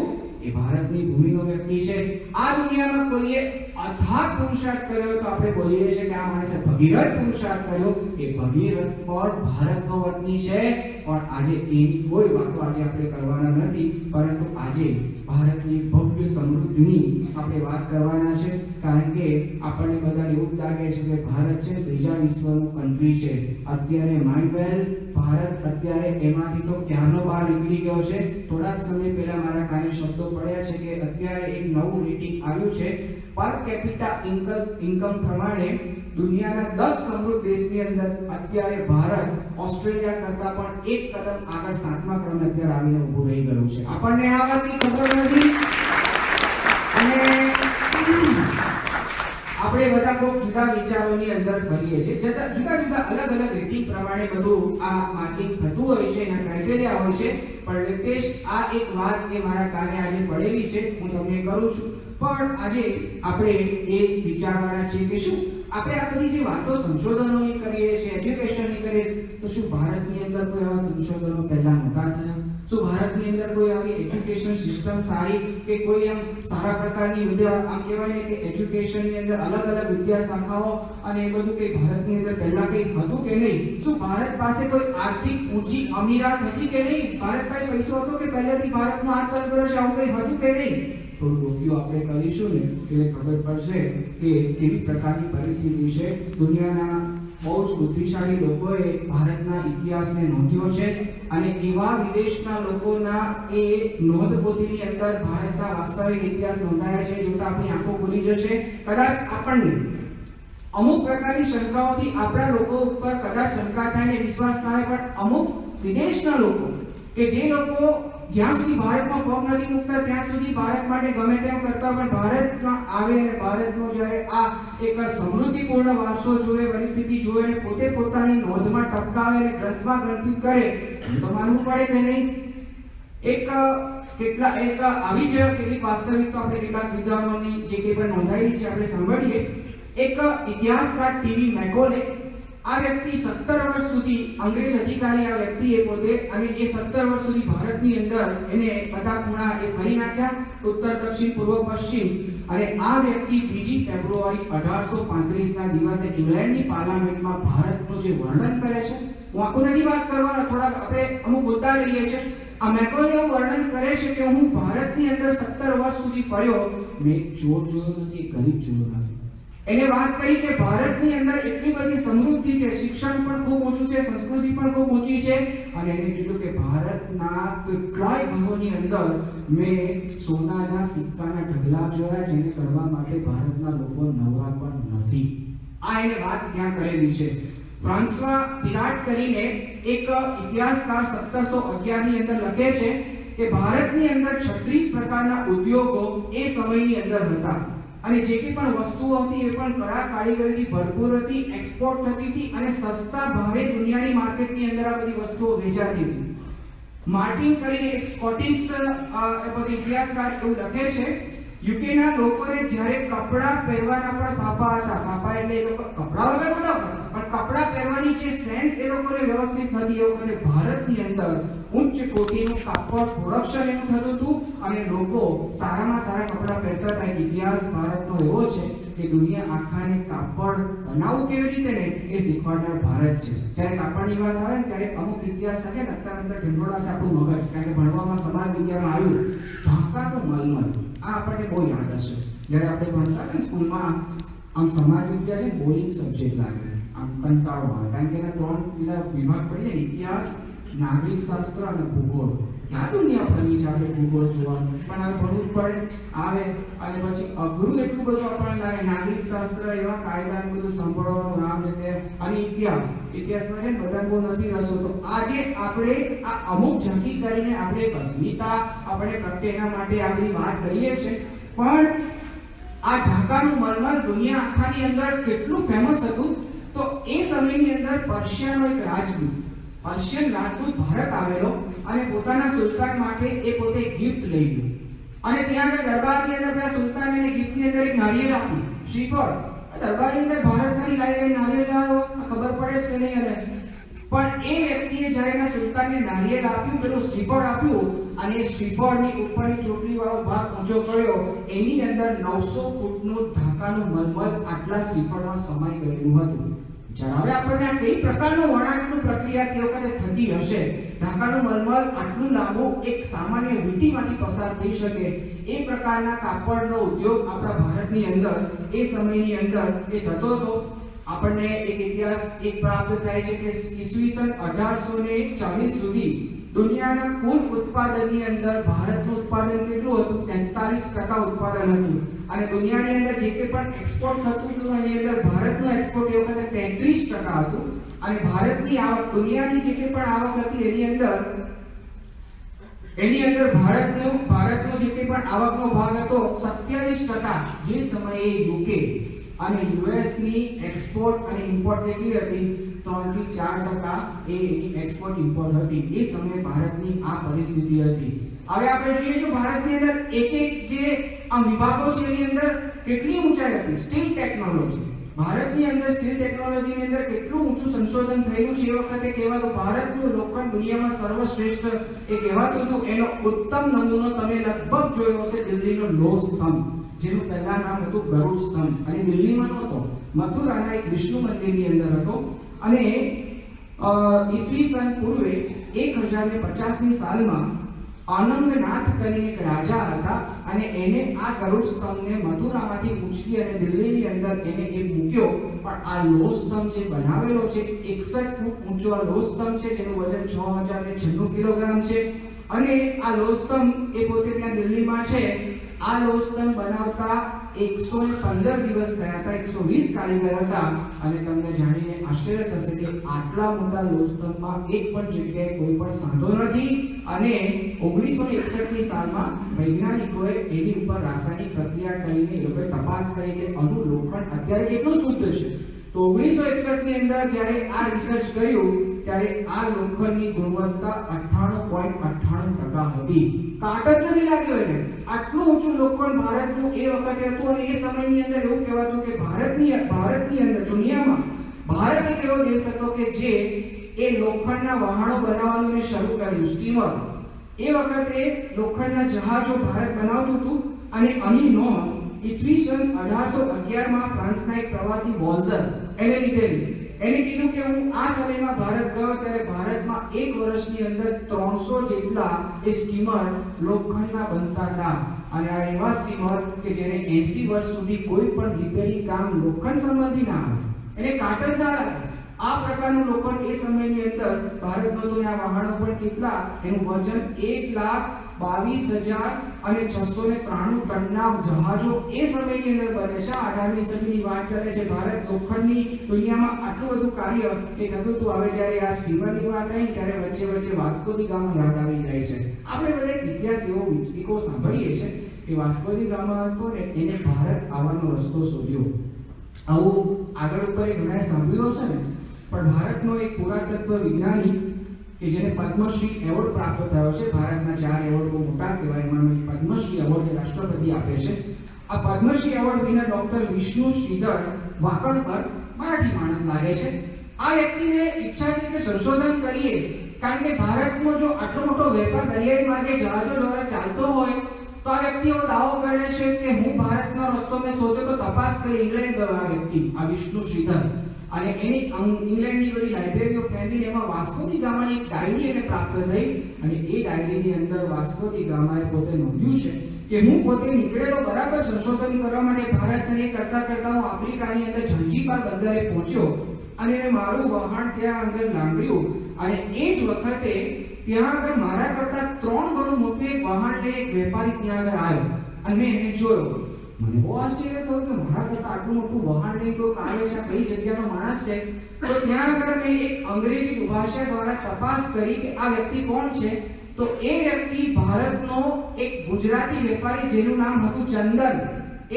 એ ભારતની ભૂમિનો વ્યક્તિ છે. આ દુનિયામાં કોઈએ અથાગ પુરુષાર્થ કર્યો તો આપણે બોલીએ છીએ કે આ માણસે ભગીરથ પુરુષાર્થ કર્યો. એ ભગીરથ પણ ભારતનો વતની છે. પણ આજે એની કોઈ વાતો આજે આપણે કરવાના નથી, પરંતુ આજે ભારતની ભવ્ય સમૃદ્ધિની આપણે વાત કરવાના છે. કારણ કે આપણને બધાને એવું લાગે છે કે ભારત છે ત્રીજા વિશ્વનું કન્ટ્રી છે. અત્યારે માઇન્ડવેલ ભારત અત્યારે એમાંથી તો ક્યારનો બહાર નીકળી ગયો છે. થોડા જ સમય પહેલા મારા કાને શબ્દો પડ્યા છે કે અત્યારે એક નવું રેટિંગ આવ્યું છે પર કેપિટા ઇન્કમ પ્રમાણે દુનિયાના 10 સમૃદ્ધ દેશની અંદર અત્યારે ભારત ઓસ્ટ્રેલિયા કરતા પણ એક કદમ આગળ 7મા ક્રમે અત્યારે આવીને ઊભું રહી ગયું છે. આપણને આ વાતની ખબર નથી અને આપણે બધા ખૂબ જુદા વિચારોની અંદર ફરીએ છીએ, છતાં જુદા જુદા અલગ અલગ રેટિંગ પ્રમાણે બધું આ માર્કિંગ થતું હોય છે, એના ક્રાઇટેરિયા હોય છે. પણ લેટેસ્ટ આ એક વાત એ મારા કાને આજે પડેલી છે, હું તમને કરું છું. પણ આજે આપણે એ વિચારવાના છીએ કે શું આપણે આ બધી જે વાતો સંશોધનોની કરીએ છીએ, એજ્યુકેશનની કરીએ છીએ, તો શું ભારતની અંદર કોઈ આવા સંશોધનો પહેલા નહોતા થયા? શું ભારતની અંદર કોઈ આવી એજ્યુકેશન સિસ્ટમ સારી કે કોઈ આમ સારા પ્રકારની વિદ્યા, આમ કહેવાય ને કે એજ્યુકેશનની અંદર અલગ અલગ વિદ્યા શાખાઓ અને એ બધું કંઈ ભારતની અંદર પહેલા કંઈ હતું કે નહીં? શું ભારત પાસે કોઈ આર્થિક ઊંચી અમીરાત હતી કે નહીં? ભારત પાસે પૈસો હતો કે પહેલેથી ભારતનો હાથ તરફ છે આવું કંઈ હતું કે નહીં? થોડું ડોક્યુ આપણે કરીશું ને એટલે ખબર પડશે કે કેવી પ્રકારની પરિસ્થિતિ છે. દુનિયાના બહુ જ બુદ્ધિશાળી લોકોએ ભારતના ઇતિહાસને નોંધ્યો છે અને એવા વિદેશના લોકોના એ નોંધપોથીની અંદર ભારતના વાસ્તવિક ઇતિહાસ નોંધાયા છે. જોતા આપણી આંખો ખુલી જશે. કદાચ આપણને અમુક પ્રકારની શંકાઓથી આપણા લોકો ઉપર કદાચ શંકા થાય ને વિશ્વાસ થાય, પણ અમુક વિદેશના લોકો કે જે લોકો જ્યાં સુધી ભારતમાં પગ નથી મૂકતા ત્યાં સુધી ભારત માટે ગમે તેમ કરતા, પણ ભારતમાં આવે અને ભારતનો જ્યારે આ એક સમૃદ્ધિપૂર્ણ વારસો જોવે, પરિસ્થિતિ જોવે અને પોતે પોતાની નોંધમાં ટપકાવે અને ગ્રંથમાં ગ્રંથિત કરે તો માનવું પડે કે નહીં? એક આવી છે કેટલીક વાસ્તવિકતા આપણે કેટલાક વિદ્વાનોની જે કંઈ પણ નોંધાયેલી છે આપણે સાંભળીએ. એક ઇતિહાસકાર ટીવી મેકોલે આ વ્યક્તિ 17 વર્ષ સુધી અંગ્રેજ અધિકારી આ વ્યક્તિએ પોતે, અને એ 17 વર્ષ સુધી ભારતની અંદર એને બધા ખૂણા એ ફરી નાખ્યા, ઉત્તર દક્ષિણ પૂર્વ પશ્ચિમ. અને આ વ્યક્તિ 2 ફેબ્રુઆરી 1835 ના દિવસે ઇંગ્લેન્ડની પાર્લામેન્ટમાં ભારતનું જે વર્ણન કરે છે, હું આખું નથી વાત કરવાનો, થોડા આપણે અમુક મુદ્દા લઈએ છીએ. આ મેકોલે એવું વર્ણન કરે છે કે હું ભારતની અંદર 17 વર્ષ સુધી ફર્યો, મેં ચોર જોયો નથી, ગરીબ જોયો નથી. એને વાત કરી કે ભારતની અંદર એટલી બધી સમૃદ્ધિ છે, શિક્ષણ પણ ખૂબ ઊંચું છે, સંસ્કૃતિ પણ ખૂબ ઊંચી છે, અને એને કીધું કે ભારતના કેટલાય ઘરોની અંદર મેં સોનાના સિક્કાના ઢગલા જોયા જેને કરવા માટે ભારતના લોકો નવરા પણ નથી. આ એને વાત ત્યાં કરેલી છે. ફ્રાન્સવા પિરાટ કરીને એક ઇતિહાસકાર 1711 ની અંદર લખે છે કે ભારતની અંદર 36 પ્રકારના ઉદ્યોગો એ સમયની અંદર હતા, અને જે કે પણ વસ્તુઓ હતી એ પણ કળા કારીગરીથી ભરપૂર હતી, એક્સપોર્ટ થતી હતી અને સસ્તા ભાવે દુનિયાની માર્કેટની અંદર આ બધી વસ્તુઓ વેચાતી હતી. માર્ટિન કરીને એક સ્કોટિશ ઇતિહાસકાર એવું લખે છે, યુકેના લોકોને જ્યારે કપડાં પહેરવાના પણ પાપા હતા, પાપા એટલે એ લોકો કપડાં વગર નહોતા, પણ કપડાં પહેરવાની જે સેન્સ એ લોકોને વ્યવસ્થિત હતી. એ વખતે ભારતની અંદર ઉચ્ચ કોટીનું કાપડ પ્રોડક્શન એનું થતું હતું અને લોકો સારામાં સારા કપડાં પહેરતા હતા. ઇતિહાસ ભારતનો એવો છે કે દુનિયા આખાને કાપડ બનાવવું કેવી રીતે ને એ શીખવાડનાર ભારત છે. જ્યારે કાપડની વાત આવે ને ત્યારે અમુક ઇતિહાસ સાથે નકતા ઢંઢોળાશે આપણું મગજ, કારણ કે ભણવામાં સમાજ વિદ્યામાં આવ્યું ઢાકાનું મલમલ. આ આપણને બહુ યાદ હશે. જ્યારે આપણે ભણતા હતા સ્કૂલમાં, આમ સમાજ વિદ્યા છે બોરિંગ સબ્જેક્ટ લાગે, આમ કંટાળો આવે, કારણ કે એના 3 પેલા વિભાગ પડી જાય, ઇતિહાસ, નાગરિક શાસ્ત્ર અને ભૂગોળ. ક્યાં દુનિયા ફરી છે આપણે ભૂગોળ જોવાનું, પણ હવે ભણવું પડે આવે. અને પછી અઘરું એટલું બધું આપણને લાગે, નાગરિક શાસ્ત્ર એવા કાયદા ને બધું સાંભળવાનું નામ છે તે, અને ઇતિહાસમાં છે ને બધાને બહુ નથી રસ હોતો. આજે આપણે આ અમુક ઝાંકી કરીને આપણે અસ્મિતા આપણે પ્રત્યેના માટે આપણી વાત કરીએ છીએ, પણ આ ઢાકાનું મલમલ દુનિયા આખાની અંદર કેટલું ફેમસ હતું. તો એ સમયની અંદર પર્શિયાનો એક રાજદૂત, પર્શિયન રાજદૂત ભારત આવેલો અને પોતાના સુલતાન માટે એ પોતે ગિફ્ટ લઈ ગયો, અને ત્યાં આગળ દરબારની અંદર પેલા સુલતાન એને ગિફ્ટની અંદર એક નારિયેળ આપી, શ્રીફળ. દરબારની અંદર ભારતમાંથી લાવી નારિયેળ લાવ્યો, ખબર પડે છે કે નહીં? અને પણ એ વ્યક્તિએ જ્યારે એના સુલતાનને નારિયેળ આપ્યું, પેલું શ્રીફળ આપ્યું, અને શ્રીફળની ઉપરની ચોટલી વાળો ભાગ ઊંચો કર્યો, એની અંદર 900 ફૂટનું ઢાકાનું મલમલ આટલા શ્રીફળમાં સમાઈ ગયેલું હતું. હવે આપણને આ કઈ પ્રકારનું વણાટનું પ્રક્રિયા તે વખતે થતી હશે? ઢાકાનું મલમલ આટલું લાંબુ એક સામાન્ય વીંટીમાંથી પસાર થઈ શકે એ પ્રકારના કાપડનો ઉદ્યોગ આપણા ભારતની અંદર એ સમયની અંદર એ થતો હતો. આપણને એક ઇતિહાસ એક પ્રાપ્ત થાય છે કે ઈસવીસન 1840 સુધી દુનિયાના કુલ ઉત્પાદનની અંદર ભારતનું ઉત્પાદન કેટલું હતું? 43% ઉત્પાદન હતું. અને દુનિયાની અંદર જે કે પણ એક્સપોર્ટ થતું હતું એની અંદર ભારતનું એક્સપોર્ટ એ વખતે 33% હતું. અને ભારતની આવક, દુનિયાની જે કે પણ આવક હતી એની અંદર ભારતનો જે કે પણ આવકનો ભાગ હતો 27%. જે સમયે યુકે અને યુએસ ની એક્સપોર્ટ અને ઇમ્પોર્ટ કેટલી હતી? 3 થી 4% એ એક્સપોર્ટ ઇમ્પોર્ટ હતી. એ સમયે ભારતની આ પરિસ્થિતિ હતી. હવે આપણે જોઈએ તો ભારતની અંદર એક જે આ વિભાગો છે એની અંદર કેટલી ઊંચાઈ હતી? Steel technology. ભારતની અંદર સ્ટીલ ટેકનોલોજીની અંદર કેટલું ઊંચું સંશોધન થયું છે. એ વખતે કહેવાતું ભારતનું લોખંડ દુનિયામાં સર્વશ્રેષ્ઠ એ કહેવાતું હતું. એનો ઉત્તમ નમૂનો તમે લગભગ જોયો હશે દિલ્હીનો લોહ સ્તંભ, જેનું પહેલા નામ હતું ગરુડ સ્તંભ, અને દિલ્હીમાં નહોતો, મથુરાના એક વિષ્ણુ મંદિરની અંદર હતો. અને ઈસવીસન પૂર્વે 1050 ની સાલમાં આનંદનાથ કરીને એક રાજા હતા, અને એને આ ગરુડ સ્તંભને મથુરામાંથી ઉંચકી અને દિલ્હીની અંદર એને એક મૂક્યો. પણ આ લોહ સ્તંભ જે બનાવેલો છે 61 ફૂટ ઊંચો આ લોહ સ્તંભ છે, જેનું વજન 6096 કિલોગ્રામ છે. અને આ લોહ સ્તંભ એ પોતે ત્યાં દિલ્હીમાં છે. આ લોહ સ્તંભ બનાવતા 115 દિવસ થયા હતા, 120 કારીગર હતા. અને તમને જાણીને આશ્ચર્ય થશે કે આટલા મોટા લોહ સ્તંભમાં એક પણ જગ્યાએ કોઈ પણ સાંધો નથી. અને 1961 ની સાલમાં વૈજ્ઞાનિકોએ એની ઉપર રાસાયણિક પ્રક્રિયા કરીને એ લોકોએ તપાસ કરી કે આનું લોખંડ અત્યારે કેટલું શુદ્ધ છે. તો 1961 ની અંદર જ્યારે આ રિસર્ચ કર્યું ત્યારે આ લોખંડની ગુણવત્તા 98.98% હતી. કાટ જ નથી લાગ્યો એને. આટલું ઊંચું લોખંડ ભારતનું એ વખતે હતું. અને એ સમયની અંદર એવું કહેવાતું કે ભારતની અંદર દુનિયામાં ભારત એક એવો દેશ હતો કે જે એ લોખંડના વહાણો બનાવવાનું એને શરૂ કર્યું, સ્ટીમર. એ વખતે લોખંડના જહાજો ભારત બનાવતું હતું. અને આની નોંધ ઈસવીસન 1811 માં ફ્રાન્સના એક પ્રવાસી બોલ્ઝર એને લીધેલી. એને કીધું કે હું આ સમયમાં ભારત ગયો ત્યારે ભારતમાં એક વર્ષની અંદર 300 જેટલા એ સ્ટીમર લોખંડના બનતા હતા. અને આ એવા સ્ટીમર કે જેને 80 વર્ષ સુધી કોઈ પણ રિપેરિંગ કામ લોખંડ સંબંધી ના આવે, એને કાટ જ ના લાગે. આ પ્રકારનું લોખંડ એ સમયની અંદર ભારતનો તો આ વહાણો પણ કેટલા, એનું વજન 1,22,693 ટનના જહાજો એ સમયની અંદર બને છે. 18મી સદીની વાત ચાલે છે. ભારત લોખંડની દુનિયામાં આટલું બધું કાર્ય એ થતું હતું. હવે જ્યારે આ સ્ટીમરની વાત આવી ત્યારે વચ્ચે વાસ્કો દી ગામા યાદ આવી જાય છે. આપણે બધા ઇતિહાસ એવો વિકિકો સાંભળીએ છીએ કે વાસ્કો દી ગામા હતો ને એને ભારત આવવાનો રસ્તો શોધ્યો. આવું આગળ ઉપર ઘણાએ સાંભળ્યું હશે ને. પણ ભારતનો એક પુરાતત્વ વિજ્ઞાની કે જેને પદ્મશ્રી એવોર્ડ પ્રાપ્ત થયો છે. ભારતના 4 એવોર્ડ બહુ મોટા કહેવાય. એમાં પદ્મશ્રી એવોર્ડ રાષ્ટ્રપતિ આપે છે. આ Padmashri award winner doctor Vishnu Shridhar Wakankar Marathi માણસ લાગે છે. આ વ્યક્તિને ઈચ્છા છે કે સંશોધન કરીએ, કારણ કે ભારતનો જો આટલો મોટો વેપાર દરિયાઈ માર્ગે જહાજો દ્વારા ચાલતો હોય તો આ વ્યક્તિ એવો દાવો કરે છે કે હું ભારતનો રસ્તો મેં શોધ્યો. તો તપાસ કરી ઇંગ્લેન્ડ ગયો આ વ્યક્તિ, આ વિષ્ણુ શ્રીધર. અને એની ઇંગ્લેન્ડની બધી લાઇબ્રેરી ઓફ ફેમિલી એમાં વાસ્કો દી ગામાની એક ડાયરી એને પ્રાપ્ત થઈ. અને એ ડાયરીની અંદર વાસ્કો દી ગામાએ પોતે નોંધ્યું છે કે હું પોતે નીકળેલો બરાબર સંશોધન કરવા માટે ભારતને કરતા હું આફ્રિકાની અંદર ઝંઝીબાર બંદરે પહોંચ્યો. અને મેં મારું વહાણ ત્યાં અંદર લાંગર્યું. અને એ જ વખતે ત્યાં આગળ મારા કરતા 3 ગણું મોટું એક વહાણ લઈને એક વેપારી ત્યાં આગળ આવ્યો. અને મેં એને જોયો. મને બહુ આશ્ચર્ય થયું કે મારા કરતા આટલું મોટું વહાણ લઈને કોઈ આવે છે, કઈ જગ્યાનો માણસ છે. તો ત્યાં આગળ મેં એક અંગ્રેજી ભાષા દ્વારા તપાસ કરી કે આ વ્યક્તિ કોણ છે. તો એ વ્યક્તિ ભારતનો એક ગુજરાતી વેપારી જેનું નામ હતું ચંદન.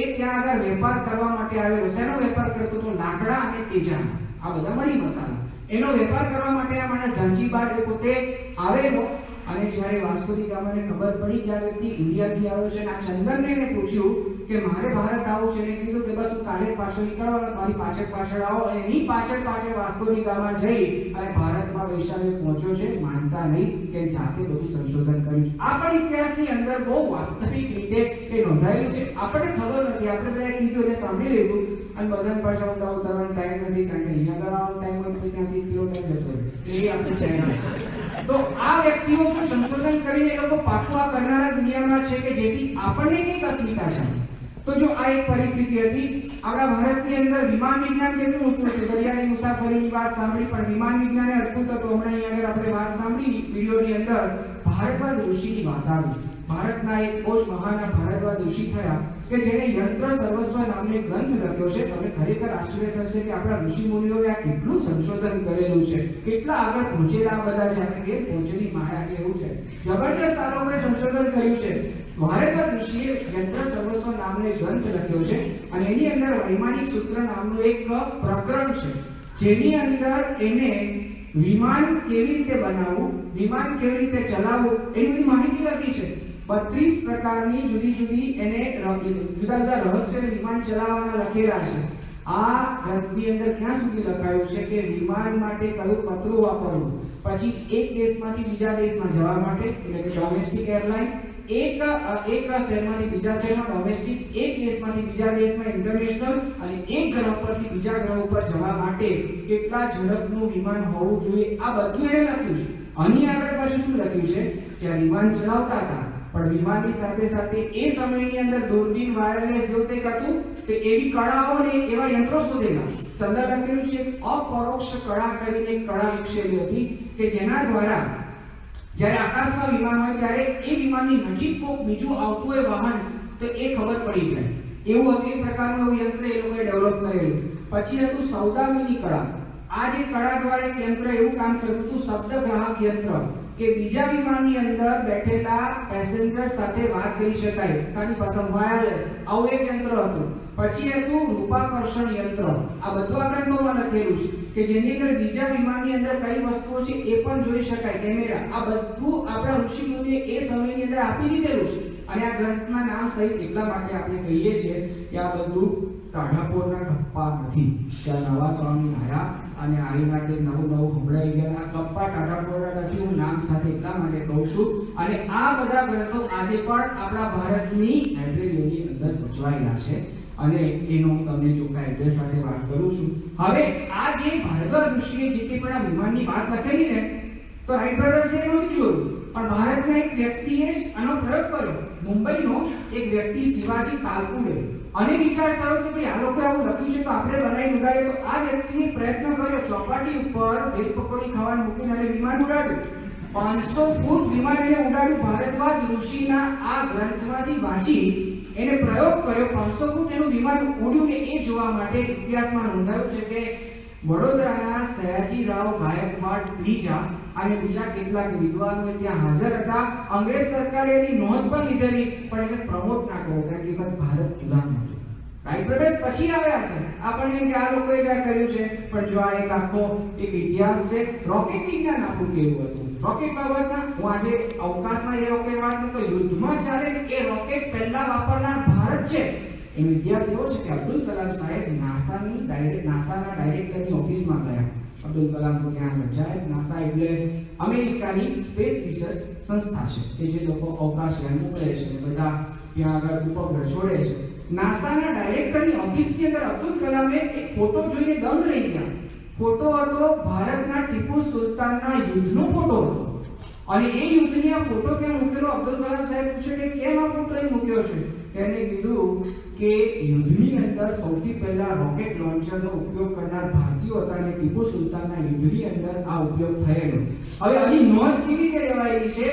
એ ત્યાં આગળ વેપાર કરવા માટે આવેલો. શેનો વેપાર કરતો હતો? લાકડા અને તેજાબ, આ બધા મરી મસાલા, એનો વેપાર કરવા માટે આ માણસ ઝંઝીબાર એ પોતે આવેલો. અને જ્યારે વાસ્કો દી ગામાને ખબર પડી કે આ વ્યક્તિ ઇન્ડિયાથી આવ્યો છે, આ ચંદનને એને પૂછ્યું કે મારે ભારત આવવું છે. એને કીધું કે બસ કાલે પાછો નીકળવાનો, મારી પાછળ આવો. એની પાછળ વાસ્કો દી ગામા જઈ અને ભારતમાં વૈશાલે પહોંચ્યો છે. માનતા નહીં કે જાતે બધું સંશોધન કર્યું છે. આ પણ ઇતિહાસની અંદર બહુ વાસ્તવિક રીતે એ નોંધાયેલું છે. આપણને ખબર નથી, આપણે બધા કીધું એટલે સાંભળી લીધું. અને બધાની પાસે ઉતારવાનો ટાઈમ નથી, કારણ કે અહીંયા આગળ ટાઈમ હોય તો ત્યાંથી કિલો ટાઈમ જતો રહે. એ આપણે ચાઇના. તો આ વ્યક્તિઓ જો સંશોધન કરીને એ લોકો પાછું આ કરનારા દુનિયામાં છે કે જેથી આપણને કઈ અસ્મિતા છે. તો જો આ એક પરિસ્થિતિ હતી. આપણા ભારતની અંદર વિમાન વિજ્ઞાન કેટલું ઊંચું હતું. દરિયાની મુસાફરીની વાત સાંભળી, પણ વિમાન વિજ્ઞાન અદ્ભુત હતું. હમણાં અહીં આગળ આપણે વાત સાંભળી વિડીયોની અંદર ભારદ્વાજ ઋષિની વાત આવી. ભારતના એક બહુ જ મહાન ભારદ્વાજ ઋષિ થયા કે જેને યંત્ર સર્વસ્વ નામનો એક ગ્રંથ લખ્યો છે. તમને ખરેખર આશ્ચર્ય થશે કે આપણા ઋષિ મુનિઓએ આ કેટલું સંશોધન કરેલું છે, કેટલા આગળ પહોંચેલા બધા છે. આપણે કે પહોંચેલી માયા છે એવું છે. જબરદસ્ત આ લોકોએ સંશોધન કર્યું છે. ભારદ્વાજ ઋષિએ યંત્ર સર્વસ્વ નામનો એક ગ્રંથ લખ્યો છે અને એની અંદર વૈમાનિક સૂત્ર નામનું એક પ્રકરણ છે, જેની અંદર એને વિમાન કેવી રીતે બનાવવું, વિમાન કેવી રીતે ચલાવવું એની બધી માહિતી લખી છે. 32 પ્રકારની જુદી જુદી એને જુદા જુદા રહસ્ય વિમાન ચલાવવાના લખેલા છે. આ ગ્રંથની અંદર ક્યાં સુધી લખાયું છે કે વિમાન માટે કયું પતરું વાપરવું, પછી એક દેશમાંથી બીજા દેશમાં જવા માટે એટલે કે ડોમેસ્ટિક એરલાઇન, એક શહેરમાંથી બીજા શહેરમાં ડોમેસ્ટિક, એક દેશમાંથી બીજા દેશમાં ઇન્ટરનેશનલ, અને એક ગ્રહ પરથી બીજા ગ્રહ ઉપર જવા માટે કેટલા ઝડપનું વિમાન હોવું જોઈએ, આ બધું એને લખ્યું છે. આની આગળ પાછું શું લખ્યું છે કે આ વિમાન ચલાવતા હતા પણ વિમાનની સાથે સાથે એ સમયની અંદર દૂરબીન, વાયરલેસ જેવું કંઈક હતું તો એવી કળાઓ ને એવા યંત્રો શોધેલા. તંદર લખેલું છે અપરોક્ષ કળા કરીને એક કળા વિકસેલી હતી કે જેના દ્વારા જ્યારે આકાશમાં વિમાન હોય ત્યારે એ વિમાનની નજીક કોઈક બીજું આવતું હોય વાહન તો એ ખબર પડી જાય એવું હતું. એ પ્રકારનું એવું યંત્ર એ લોકોએ ડેવલપ કરેલું. પછી હતું સૌદામિની કળા. આ જે કળા દ્વારા એક યંત્ર એવું કામ કરતું હતું, શબ્દગ્રાહક યંત્ર, કે બીજા વિમાનની અંદર બેઠેલા પેસેન્જર સાથે વાત કરી શકાય, સાની ભાષામાં વાયરલેસ, આવું એક યંત્ર હતું. પછી હતું રૂપાકર્ષણ યંત્ર. આ બધું આપણે ગ્રંથોમાં લખેલું છે કે જેની અંદર બીજા વિમાનની અંદર કઈ વસ્તુઓ છે એ પણ જોઈ શકાય, કેમેરા. આ બધું આપણા ઋષિમુનિએ એ સમયની અંદર આપી દીધેલું છે. અને આ ગ્રંથના નામ સહિત એટલા માટે આપણે કહીએ છીએ કે આ બધું ટાઢાપોરના ગપ્પા નથી. ત્યાં નવા સ્વામી આયા અને આઈના કે નવું સંભળાઈ ગયા. આ ગપ્પા ટાઢાપોરના નથી, હું નામ સાથે એટલા માટે કહું છું. અને આ બધા ગ્રંથો આજે પણ આપણા ભારતની લાઇબ્રેરીઓની અંદર સચવાયેલા છે અને એનો હું તમને ચોખ્ખા એડ્રેસ સાથે વાત કરું છું. હવે આ જે ભારદ્વાજ ઋષિએ જે કંઈ પણ આ વિમાનની વાત લખેલી ને, તો રાઈટ બ્રધર્સે એ નહોતું જોયું, પણ ભારતના એક વ્યક્તિએ જ આનો પ્રયોગ કર્યો. મુંબઈનો એક વ્યક્તિ શિવાજી તાલપુરે, અને વિચાર થયો કે ભાઈ આ લોકો આવું લખ્યું છે તો આપણે બનાવી ઉડાડીએ. તો આ વ્યક્તિએ પ્રયત્ન કર્યો, ચોપાટી ઉપર ભેલ પકોડી ખાવાનું મૂકીને અને વિમાન ઉડાડ્યું. 500 ફૂટ વિમાન એને ઉડાડ્યું. ભારદ્વાજ ઋષિના આ ગ્રંથમાંથી વાંચી એને પ્રયોગ કર્યો. 500 ફૂટ એનું વિમાન ઉડ્યું ને એ જોવા માટે ઇતિહાસમાં નોંધાયું છે કે વડોદરાના સયાજીરાવ ગાયકવાડ ત્રીજા અને બીજા કેટલાક વિદ્વાનો ત્યાં હાજર હતા. અંગ્રેજ સરકારે એની નોંધ પણ લીધેલી, પણ એને પ્રમોટ ના કર્યો કારણ કે ભારત ગુલામ હતું. રાઈટ બ્રધર્સ પછી આવ્યા છે. આપણને એમ કે આ લોકોએ જ આ કર્યું છે, પણ જો આ એક આખો એક ઇતિહાસ છે. રોકેટ વિજ્ઞાન આપણું કેવું હતું, રોકેટ બાબતના હું આજે અવકાશમાં એ રોકેટ વાત નતો, યુદ્ધમાં ચાલે એ રોકેટ પહેલા વાપરનાર ભારત છે. એનો ઇતિહાસ એવો છે કે અબ્દુલ કલામ સાહેબ નાસાના ડાયરેક્ટરની ઓફિસમાં ગયા. અબ્દુલ કલામ તો ત્યાં જાય. નાસા એટલે અમેરિકાની સ્પેસ રિસર્ચ સંસ્થા છે કે જે લોકો અવકાશયાન મોકલે છે અને બધા ત્યાં આગળ ઉપગ્રહ છોડે છે. નાસાના ડાયરેક્ટરની ઓફિસની અંદર અબ્દુલ કલામે એક ફોટો જોઈને દંગ રહી ગયા. ફોટો હતો ભારતના ટીપુ સુલતાનના યુદ્ધનો ફોટો હતો અને એ યુદ્ધની આ ફોટો ત્યાં મૂકેલો. અબ્દુલ કલામ સાહેબ પૂછે કે કેમ આ ફોટો અહીં મૂક્યો છે? તેને કીધું કે યુદ્ધની અંદર સૌથી પહેલા રોકેટ લોન્ચરનો ઉપયોગ કરનાર ભારતીયો હતા અને ટીપુ સુલતાનના યુદ્ધની અંદર આ ઉપયોગ થયેલો. હવે આની નોંધ કેવી રીતે લેવાયેલી છે?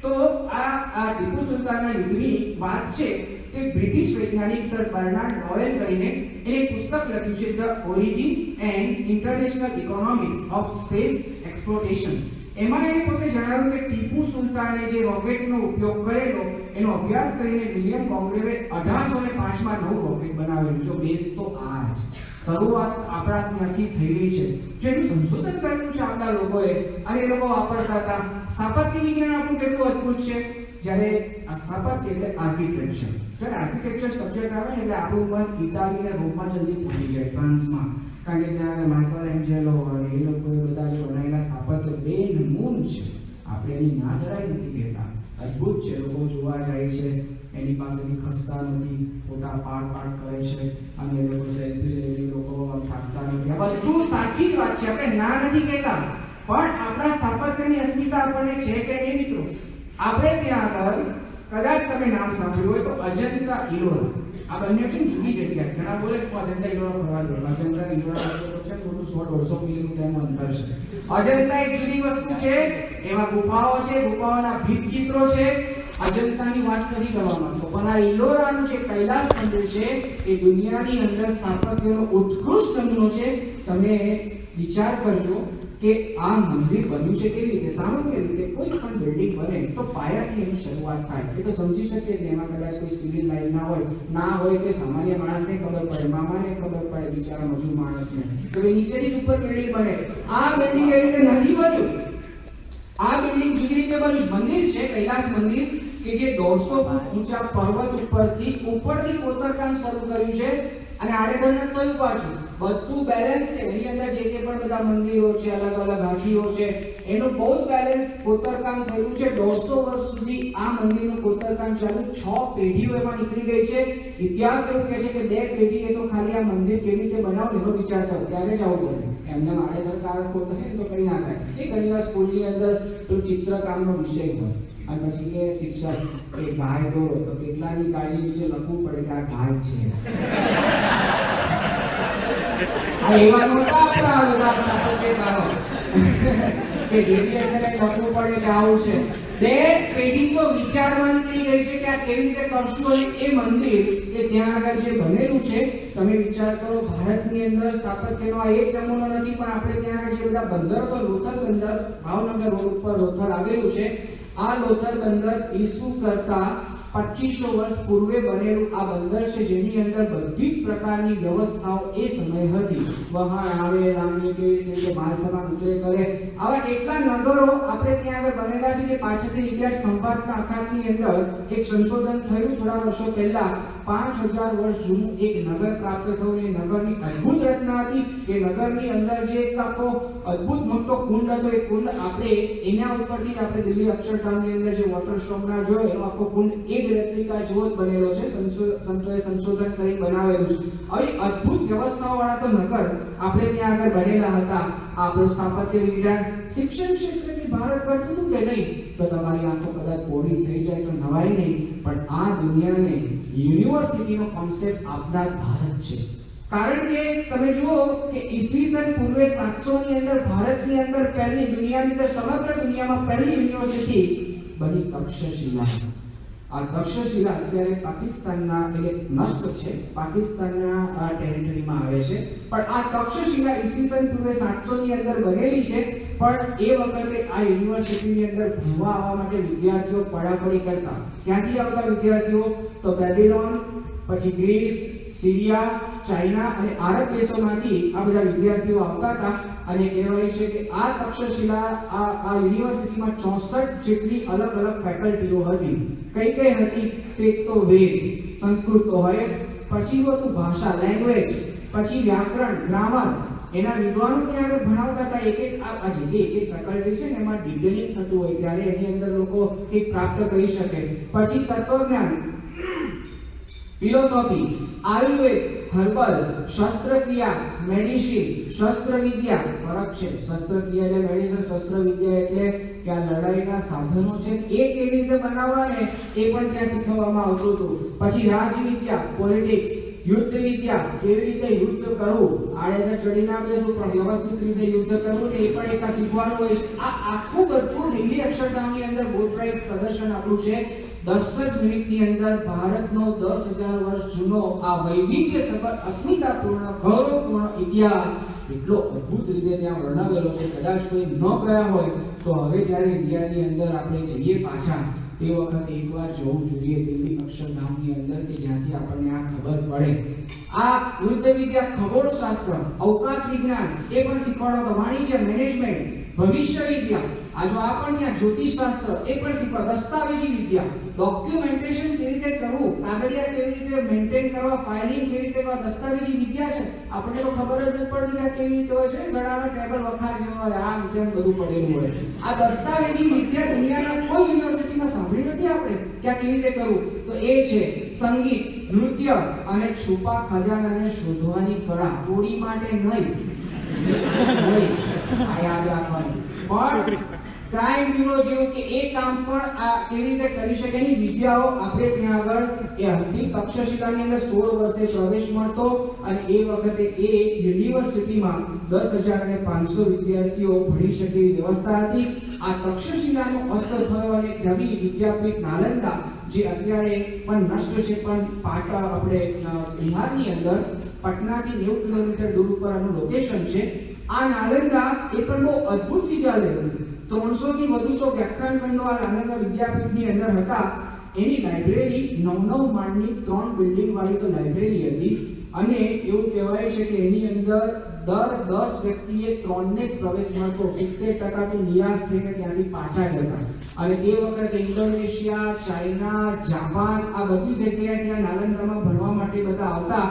તો આ ટીપુ સુલતાનના યુદ્ધની વાત છે તે બ્રિટિશ વૈજ્ઞાનિક સર બર્નાર્ડ લોરેલ કરીને એક પુસ્તક લખ્યું છે, the origins and international economics of space exploration. એમાં એને પોતે જણાવ્યું કે ટીપુ સુલતાને જે રોકેટનો ઉપયોગ કરેલો એનો અભ્યાસ કરીને વિલિયમ કોંગ્રેવે 1805માં નવું રોકેટ બનાવેલું. જો બેઝ તો આ જ શરૂઆત આપણા ત્યાંથી થયેલી છે. જો એનું સંશોધન કરેલું છે આપણા લોકોએ અને એ લોકો વાપરતા હતા. સ્થાપત્ય વિજ્ઞાન આપણું કેટલું અદ્ભુત છે. જ્યારે આ સ્થાપત્ય એટલે આર્કિટેક્ચર, જ્યારે આર્કિટેક્ચર સબ્જેક્ટ આવે એટલે આપણું મન ઇટાલી અને રોમમાં જલ્દી પહોંચી જાય, ફ્રાન્સમાં. કારણ કે ત્યાં માઇકલ એન્જેલો અને એ લોકોએ બધા જે બનાવેલા સ્થાપત્ય બેનમૂન છે. આપણે એની ના જરાય નથી કહેતા, અદ્ભુત છે. લોકો જોવા જાય છે, એની પાસેથી ખસતા નથી, ફોટા પાડ કરે છે અને એ લોકો સેલ્ફી લઈને લોકો થાકતા નથી. આ બધું સાચી જ વાત છે, આપણે ના નથી કહેતા, પણ આપણા સ્થાપત્યની અસ્મિતા આપણને છે કે નહીં મિત્રો? આપણે ત્યાં આગળ કદાચ તમે નામ સાંભળ્યું હોય તો અજંતા ઇલોરા. આ બંને છે જુદી જગ્યા. ઘણા બોલે કે અજંતા ઇલોરા ફરવા દો. અજંતા ઇલોરા તો છે મોટું 100-150 કિલોમીટરનું અંતર છે. અજંતા એક જુદી વસ્તુ છે, એમાં ગુફાઓ છે, ગુફાઓના ભીંતચિત્રો છે. અજંતાની વાત નથી કરવા માંગતો, પણ આ ઇલોરાનું જે કૈલાસ મંદિર છે એ દુનિયાની અંદર સ્થાપત્યનો ઉત્કૃષ્ટ નમૂનો છે. તમે વિચાર કરજો કે આ મંદિર બન્યું છે કેવી રીતે. સામાન્ય રીતે કોઈ પણ બિલ્ડિંગ બને તો પાયાથી એની શરૂઆત થાય. એ તો સમજી શકીએ કે એમાં કદાચ કોઈ સિવિલ લાઈન ના હોય કે સામાન્ય માણસને ખબર પડે, મામાને ખબર પડે, બિચારા મજૂર માણસને, તો એ નીચેથી જ ઉપર બિલ્ડિંગ બને. આ બિલ્ડિંગ એવી રીતે નથી બન્યું. આ બિલ્ડિંગ જુદી રીતે બન્યું. મંદિર છે કૈલાસ મંદિર કે જે 150 ફૂટ ઊંચા પર્વત ઉપરથી કોતરકામ શરૂ કર્યું છે અને આડેધડ થયું પાછું. બધું બેલેન્સ છે. એની અંદર જે કે પણ બધા મંદિરો છે, અલગ અલગ હાથીઓ છે, એનું બહુ જ બેલેન્સ કોતરકામ થયું છે. 150 વર્ષ સુધી આ મંદિરનું કોતરકામ ચાલુ. 6 પેઢીઓ એમાં નીકળી ગઈ છે. ઇતિહાસ એવું કહે છે કે 2 પેઢીએ તો ખાલી આ મંદિર કેવી રીતે બનાવવું એનો વિચાર થયો. ત્યારે જ આવું બન્યું. એમને આડેધડ કાર કોતરે તો કઈ ના થાય. એ ઘણીવાર સ્કૂલની અંદર તો ચિત્રકામનો વિષય હોય અને પછી કે શિક્ષક એ ગાય દોરો તો કેટલાની ગાય નીચે લખવું પડે કે આ ગાય છે. આ એવા નહોતા આપણા બધા સ્થાપત્યકારો કે જેની અંદર લખવું પડે કે આવું છે. 2 પેઢી તો વિચારમાં નીકળી ગઈ છે કે આ કેવી રીતે કરશું. અને એ મંદિર કે ત્યાં આગળ જે બનેલું છે, તમે વિચાર કરો, ભારતની અંદર સ્થાપત્યનો આ એક નમૂનો નથી, પણ આપણે ત્યાં આગળ જે બધા બંદર તો લોથલ બંદર ભાવનગર રોડ ઉપર લોથલ આવેલું છે. આ લોથલ બંદર ઈસુ કરતા 2500 વર્ષ પૂર્વે બનેલું આ બંદર છે, જેની અંદર બધી જ પ્રકારની વ્યવસ્થાઓ એ સમય હતી. વહાણ આવે, રામની કેવી રીતે માલ સામાન ઉતરે કરે, આવા કેટલા નગરો આપણે ત્યાં આગળ બનેલા છે જે પાછળથી નીકળ્યા. ખંભાતના અખાતની અંદર એક સંશોધન થયું થોડા વર્ષો પહેલા. 5000 વર્ષ જૂનું એક નગર પ્રાપ્ત થયું. એ નગરની અદ્ભુત રચના હતી. એ નગરની અંદર જે એક આખો અદ્ભુત મોટો કુંડ હતો, એ કુંડ આપણે એના ઉપરથી જ આપણે દિલ્હી અક્ષરધામની અંદર જે વોટર શોપના જોયો એનો આખો કુંડ એ જ રેપ્લિકા જેવો જ બનેલો છે. સંતોએ સંશોધન કરી બનાવેલું છે. આવી અદ્ભુત વ્યવસ્થાઓવાળા તો નગર આપણે ત્યાં આગળ બનેલા હતા. આપણું સ્થાપત્ય વિજ્ઞાન, શિક્ષણ ક્ષેત્રથી ભારત બન્યું કે નહીં તો તમારી આંખો કદાચ પોળી થઈ જાય તો નવાય નહીં. પણ આ દુનિયાને યુનિવર્સિટીનો કોન્સેપ્ટ આપનાર ભારત છે. કારણ કે તમે જુઓ કે ઈસવીસન પૂર્વે 700 ની અંદર ભારતની અંદર પહેલી, દુનિયાની અંદર સમગ્ર દુનિયામાં પહેલી યુનિવર્સિટી બની તક્ષશિલા. આ તક્ષશિલા અત્યારે પાકિસ્તાનના એટલે નષ્ટ છે, પાકિસ્તાનના ટેરિટરીમાં આવે છે. પણ આ તક્ષશિલા ઈસવીસન પૂર્વે 700 ની અંદર બનેલી છે. પણ એ વખતે આ યુનિવર્સિટીની અંદર ભણવા આવવા માટે વિદ્યાર્થીઓ પડાપડી કરતા. ક્યાંથી આવતા વિદ્યાર્થીઓ? તો બેબીલોન, પછી ગ્રીસ, સિરિયા, ચાઇના અને આરબ દેશોમાંથી આ બધા વિદ્યાર્થીઓ આવતા હતા. અને કહેવાય છે કે આ તક્ષશિલા આ યુનિવર્સિટીમાં 64 જેટલી અલગ અલગ ફેકલ્ટીઓ હતી. કઈ કઈ હતી? એક તો વેદ, સંસ્કૃત તો હોય, પછી હતું ભાષા, લેંગ્વેજ, પછી વ્યાકરણ, ગ્રામર. એના વિદ્વાનો ત્યાં આગળ ભણાવતા હતા. એક ફેકલ્ટી છે ને એમાં ડિટેલિંગ થતું હોય ત્યારે એની અંદર લોકો એક પ્રાપ્ત કરી શકે. પછી તત્વજ્ઞાન, ફિલોસોફી, આયુર્વેદ, હર્બલ, શસ્ત્રક્રિયા, મેડિસિન, શસ્ત્રવિદ્યા. ફરક છે. શસ્ત્રક્રિયા એટલે મેડિસિન, શસ્ત્રવિદ્યા એટલે કે આ લડાઈના સાધનો છે એ કેવી રીતે બનાવવાને એ પણ ત્યાં શીખવવામાં આવતું હતું. પછી રાજવિદ્યા, પોલિટિક્સ, યુદ્ધ વિદ્યા, કેવી રીતે યુદ્ધ કરવું, આડેધડ ચડી ના બેસવું પણ વ્યવસ્થિત રીતે યુદ્ધ કરવું ને એ પણ એક શીખવાનું હોય છે. આ આખું બધું દિલ્હી અક્ષરધામની અંદર બોટરાઇટ પ્રદર્શન આપણું છે. 10 જ મિનિટની અંદર ભારતનો 10,000 વર્ષ જૂનો આ વૈવિધ્યસભર, અસ્મિતાપૂર્ણ, ગૌરવપૂર્ણ ઇતિહાસ એટલો અદ્ભુત રીતે ત્યાં વર્ણવેલો છે. કદાચ કોઈ ન ગયા હોય તો હવે જ્યારે ઇન્ડિયાની અંદર આપણે જઈએ પાછા તે વખતે એકવાર જવું જોઈએ દિલ્હી અક્ષરધામની અંદર કે જ્યાંથી આપણને આ ખબર પડે. આ યુદ્ધ વિદ્યા, ખગોળશાસ્ત્ર, અવકાશ વિજ્ઞાન એ પણ શીખવાડો. વાણિજ્ય, મેનેજમેન્ટ, ભવિષ્ય વિદ્યા, આ જો આ પણ ત્યાં જ્યોતિષશાસ્ત્ર એ પણ શીખવાડો. દસ્તાવેજી વિદ્યા, ડોક્યુમેન્ટેશન કેવી રીતે કરવું, કાગળિયા કેવી રીતે મેન્ટેન કરવા, ફાઇલિંગ કેવી રીતે કરવા, દસ્તાવેજી વિદ્યા છે. આપણને તો ખબર જ નથી પડતી કે કેવી રીતે હોય છે. ઘણાના ટેબલ વખાર જેવા હોય, આમ તેમ બધું પડેલું હોય. આ દસ્તાવેજી વિદ્યા દુનિયાના કોઈ યુનિવર્સિટીમાં સાંભળી નથી આપણે કે આ કેવી રીતે કરવું. તો એ છે સંગીત, નૃત્ય અને છુપા ખજાનાને શોધવાની કળા. ચોરી માટે નહીં, આ યાદ રાખવાનું. પણ ક્રાઇમ બ્યુરો જેવું કે એ કામ પણ આ કેવી રીતે કરી શકે એની વિદ્યાઓ આપણે ત્યાં આગળ એ હતી. તક્ષશિલાની અંદર 16 વર્ષે પ્રવેશ મળતો અને એ વખતે એ યુનિવર્સિટીમાં 10,500 વિદ્યાર્થીઓ ભણી શકે એવી વ્યવસ્થા હતી. આ તક્ષશિલાનો અસ્ત થયો અને નવી વિદ્યાપીઠ નાલંદા જે અત્યારે પણ નષ્ટ છે, પણ પાટા આપણે બિહારની અંદર પટનાથી 90 કિલોમીટર દૂર ઉપર આનું લોકેશન છે. આ નાલંદા એ પણ બહુ અદ્ભુત વિદ્યાલય હતું. 300 થી વધુ તો વ્યાખ્યાન ખંડો આ નાલંદા વિદ્યાપીઠની અંદર હતા. એની લાઇબ્રેરી 9 માળની 3 બિલ્ડિંગ વાળી તો લાઇબ્રેરી હતી અને એવું કહેવાય છે કે એની અંદર દર 10 વ્યક્તિએ 3 ને પ્રવેશ મળતો. 70% તો નિરાશ થઈને ત્યાંથી પાછા જતા. અને એ વખતે ઇન્ડોનેશિયા, ચાઇના, જાપાન આ બધી જગ્યાએ ત્યાં નાલંદામાં ભણવા માટે બધા આવતા.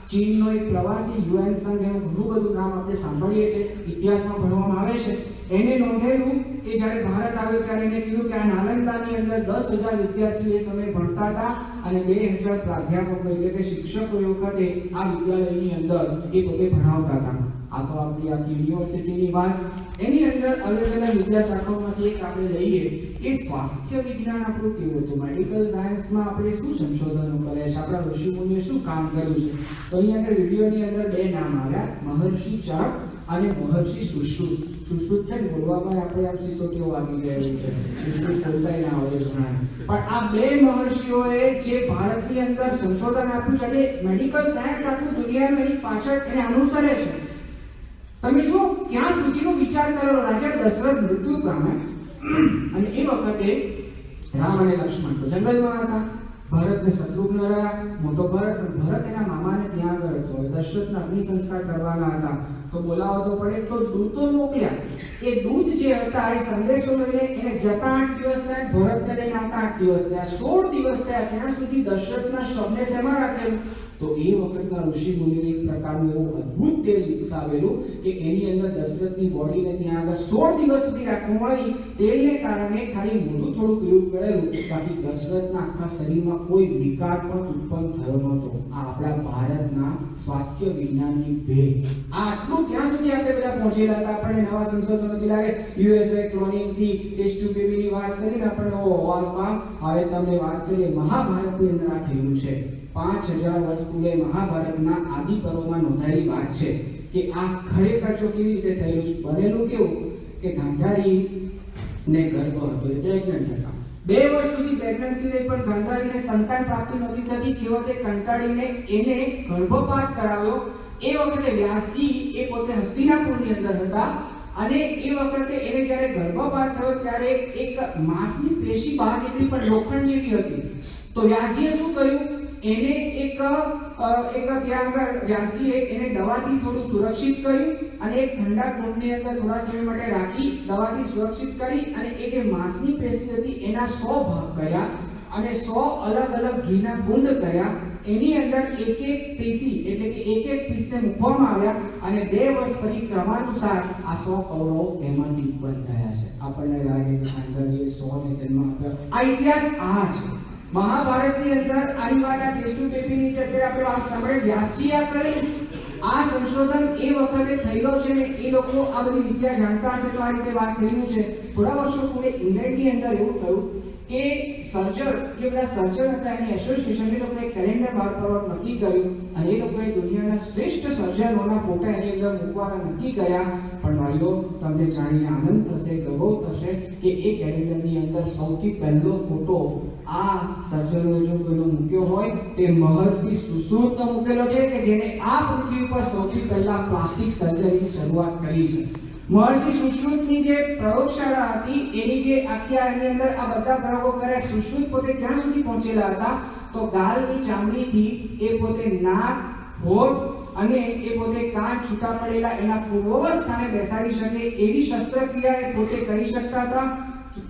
ચીનનો એક પ્રવાસી યુએન સંઘ એનું ઘણું બધું નામ આપણે સાંભળીએ છીએ, ઇતિહાસમાં ભણવામાં આવે છે. એને નોંધેલું કે જ્યારે ભારત આવ્યો ત્યારે એને કીધું કે આ નાલંદાની અંદર 10,000 વિદ્યાર્થીઓ એ સમયે ભણતા હતા અને 2,000 પ્રાધ્યાપકો એટલે કે શિક્ષકો એ વખતે આ વિદ્યાલયની અંદર એ પોતે ભણાવતા હતા. આ તો આપણી આખી યુનિવર્સિટીની વાત. એની અંદર અલગ અલગ વિદ્યાશાખાઓમાંથી એક આપણે લઈએ કે સ્વાસ્થ્ય વિજ્ઞાન આપણું કેવું હતું, મેડિકલ સાયન્સમાં આપણે શું સંશોધનો કર્યા છે, આપણા ઋષિમુનિએ શું કામ કર્યું છે. તો અહીંયા આગળ વિડીયોની અંદર 2 નામ આવ્યા, મહર્ષિ ચરક અને મહર્ષિ સુશ્રુત. સુશ્રુત છે ને બોલવામાં આપણે આમ સિસોટીઓ વાગી જાય છે, સુશ્રુત બોલતાય ના હોય ઘણા. પણ આ 2 મહર્ષિઓએ જે ભારતની અંદર સંશોધન આપ્યું છે, મેડિકલ સાયન્સ આખું દુનિયામાં એની પાછળ એને અનુસરે છે. તમે જો ક્યાં સુધીનો વિચાર કરો, રાજા દશરથ મૃત્યુ પામે અને એ વખતે રામ અને લક્ષ્મણ તો જંગલમાં હતા. ભરતને શત્રુઘ્ન રહ્યા, મોટો ભરત એના મામાને ત્યાં આગળ હતો. દશરથના અગ્નિ સંસ્કાર કરવાના હતા તો બોલાવો તો પડે, તો દૂતો મોકલ્યા. એ દૂત જે હતા એ સંદેશો લઈને એને જતા 8 દિવસ થયા, ભરતને લઈને આવતા 8 દિવસ થયા, 16 દિવસ થયા. ત્યાં સુધી દશરથના શબને શેમાં રાખેલું? તો એ વખતના ઋષિ મુનિએ એક પ્રકારનું એવું અદ્ભુત તેલ વિકસાવેલું કે એની અંદર દશરથની બોડીને ત્યાં આગળ 16 દિવસ સુધી રાખવું મળી. તેલને કારણે ખાલી મોઢું થોડું પીળું કરેલું, બાકી દશરથના આખા શરીરમાં કોઈ વિકાર પણ ઉત્પન્ન થયો નહોતો. આ આપણા ભારતના સ્વાસ્થ્ય વિજ્ઞાનની ભેટ. આ આટલું ત્યાં સુધી આપણે બધા પહોંચેલા હતા. આપણને નવા સંશોધનોથી લાગે યુએસએ ક્લોનિંગ થી ટેસ્ટ ટ્યુબ બેબીની વાત કરીને આપણને ઓવાલમાં હવે તમને વાત કરીએ મહાભારતની અંદર આ થયેલું છે. 5000 વર્ષ પૂર્વે મહાભારતના આદિ પર્વમાં નોંધાયેલી વાત છે કે આ ખરેખર જો કેવી રીતે થયેલું બનેલું. કેવું કે ગાંધારી ને ગર્ભ હતો, પ્રેગ્નન્ટ હતા. 2 વર્ષ સુધી પ્રેગ્નન્સી રહી પણ ગાંધારીને સંતાન પ્રાપ્તિ નહોતી થતી. છેવટે કંટાળીને એને ગર્ભપાત કરાવ્યો. એ વખતે વ્યાસજી એ પોતે હસ્તિનાપુરની અંદર હતા અને એ વખતે એને જ્યારે ગર્ભપાત થયો ત્યારે એક માંસની પેશી બહાર નીકળી પણ લોખંડ જેવી હતી. તો વ્યાસજીએ શું કર્યું? એને એક ત્યાં આગળ વ્યાસજીએ એને દવાથી થોડું સુરક્ષિત કર્યું અને એક ઠંડા કુંડની અંદર થોડા સમય માટે રાખી દવાથી સુરક્ષિત કરી અને એ જે માંસની પેશી હતી એના 100 ભાગ કર્યા અને 100 અલગ અલગ ઘીના ગુંદ કર્યા. એની અંદર એક એક પેશી એટલે કે એક એક પીસને મૂકવામાં આવ્યા અને 2 વર્ષ પછી ક્રમાનુસાર આ 100 કૌરવો એમાંથી ઉત્પન્ન થયા છે. આપણને લાગે કે ગાંધારીએ 100 ને જન્મ આપ્યો. આ ઇતિહાસ આ છે. મહાભારતની અંદર આની વાત આ ટેસ્ટ પેપીની છે. અત્યારે આપણે વાત સાંભળે વ્યાસજી આ કરી આ સંશોધન એ વખતે થયેલો છે ને એ લોકો આ બધી વિદ્યા જાણતા હશે તો આ રીતે વાત થયું છે. થોડા વર્ષો પૂર્વે ઇંગ્લેન્ડની અંદર એવું થયું કે સર્જર જે બધા સર્જર હતા એની એસોસિએશન એ લોકોએ કેલેન્ડર બહાર પાડવાનું નક્કી કર્યું અને એ લોકોએ દુનિયાના શ્રેષ્ઠ સર્જનોના ફોટા એની અંદર મૂકવાના નક્કી કર્યા. પણ ભાઈઓ તમને જાણીને આનંદ થશે, ગૌરવ થશે કે એ કેલેન્ડરની અંદર સૌથી પહેલો ફોટો આ સર્જનોએ જો કોઈનો મૂક્યો હોય તે મહર્ષિ સુશ્રુતનો મૂકેલો છે કે જેને આ પૃથ્વી પર સૌથી પહેલા પ્લાસ્ટિક સર્જરીની શરૂઆત કરી છે. મહર્ષિ સુશ્રુતની જે પ્રયોગશાળા હતી એની જે આખી એની અંદર આ બધા પ્રયોગો કર્યા. સુશ્રુત પોતે ક્યાં સુધી પહોંચેલા હતા તો ગાલની ચામડીથી એ પોતે નાક, હોઠ અને એ પોતે કાન છૂટા પડેલા એના પૂર્વવત સ્થાને બેસાડી શકે એવી શસ્ત્રક્રિયા એ પોતે કરી શકતા હતા.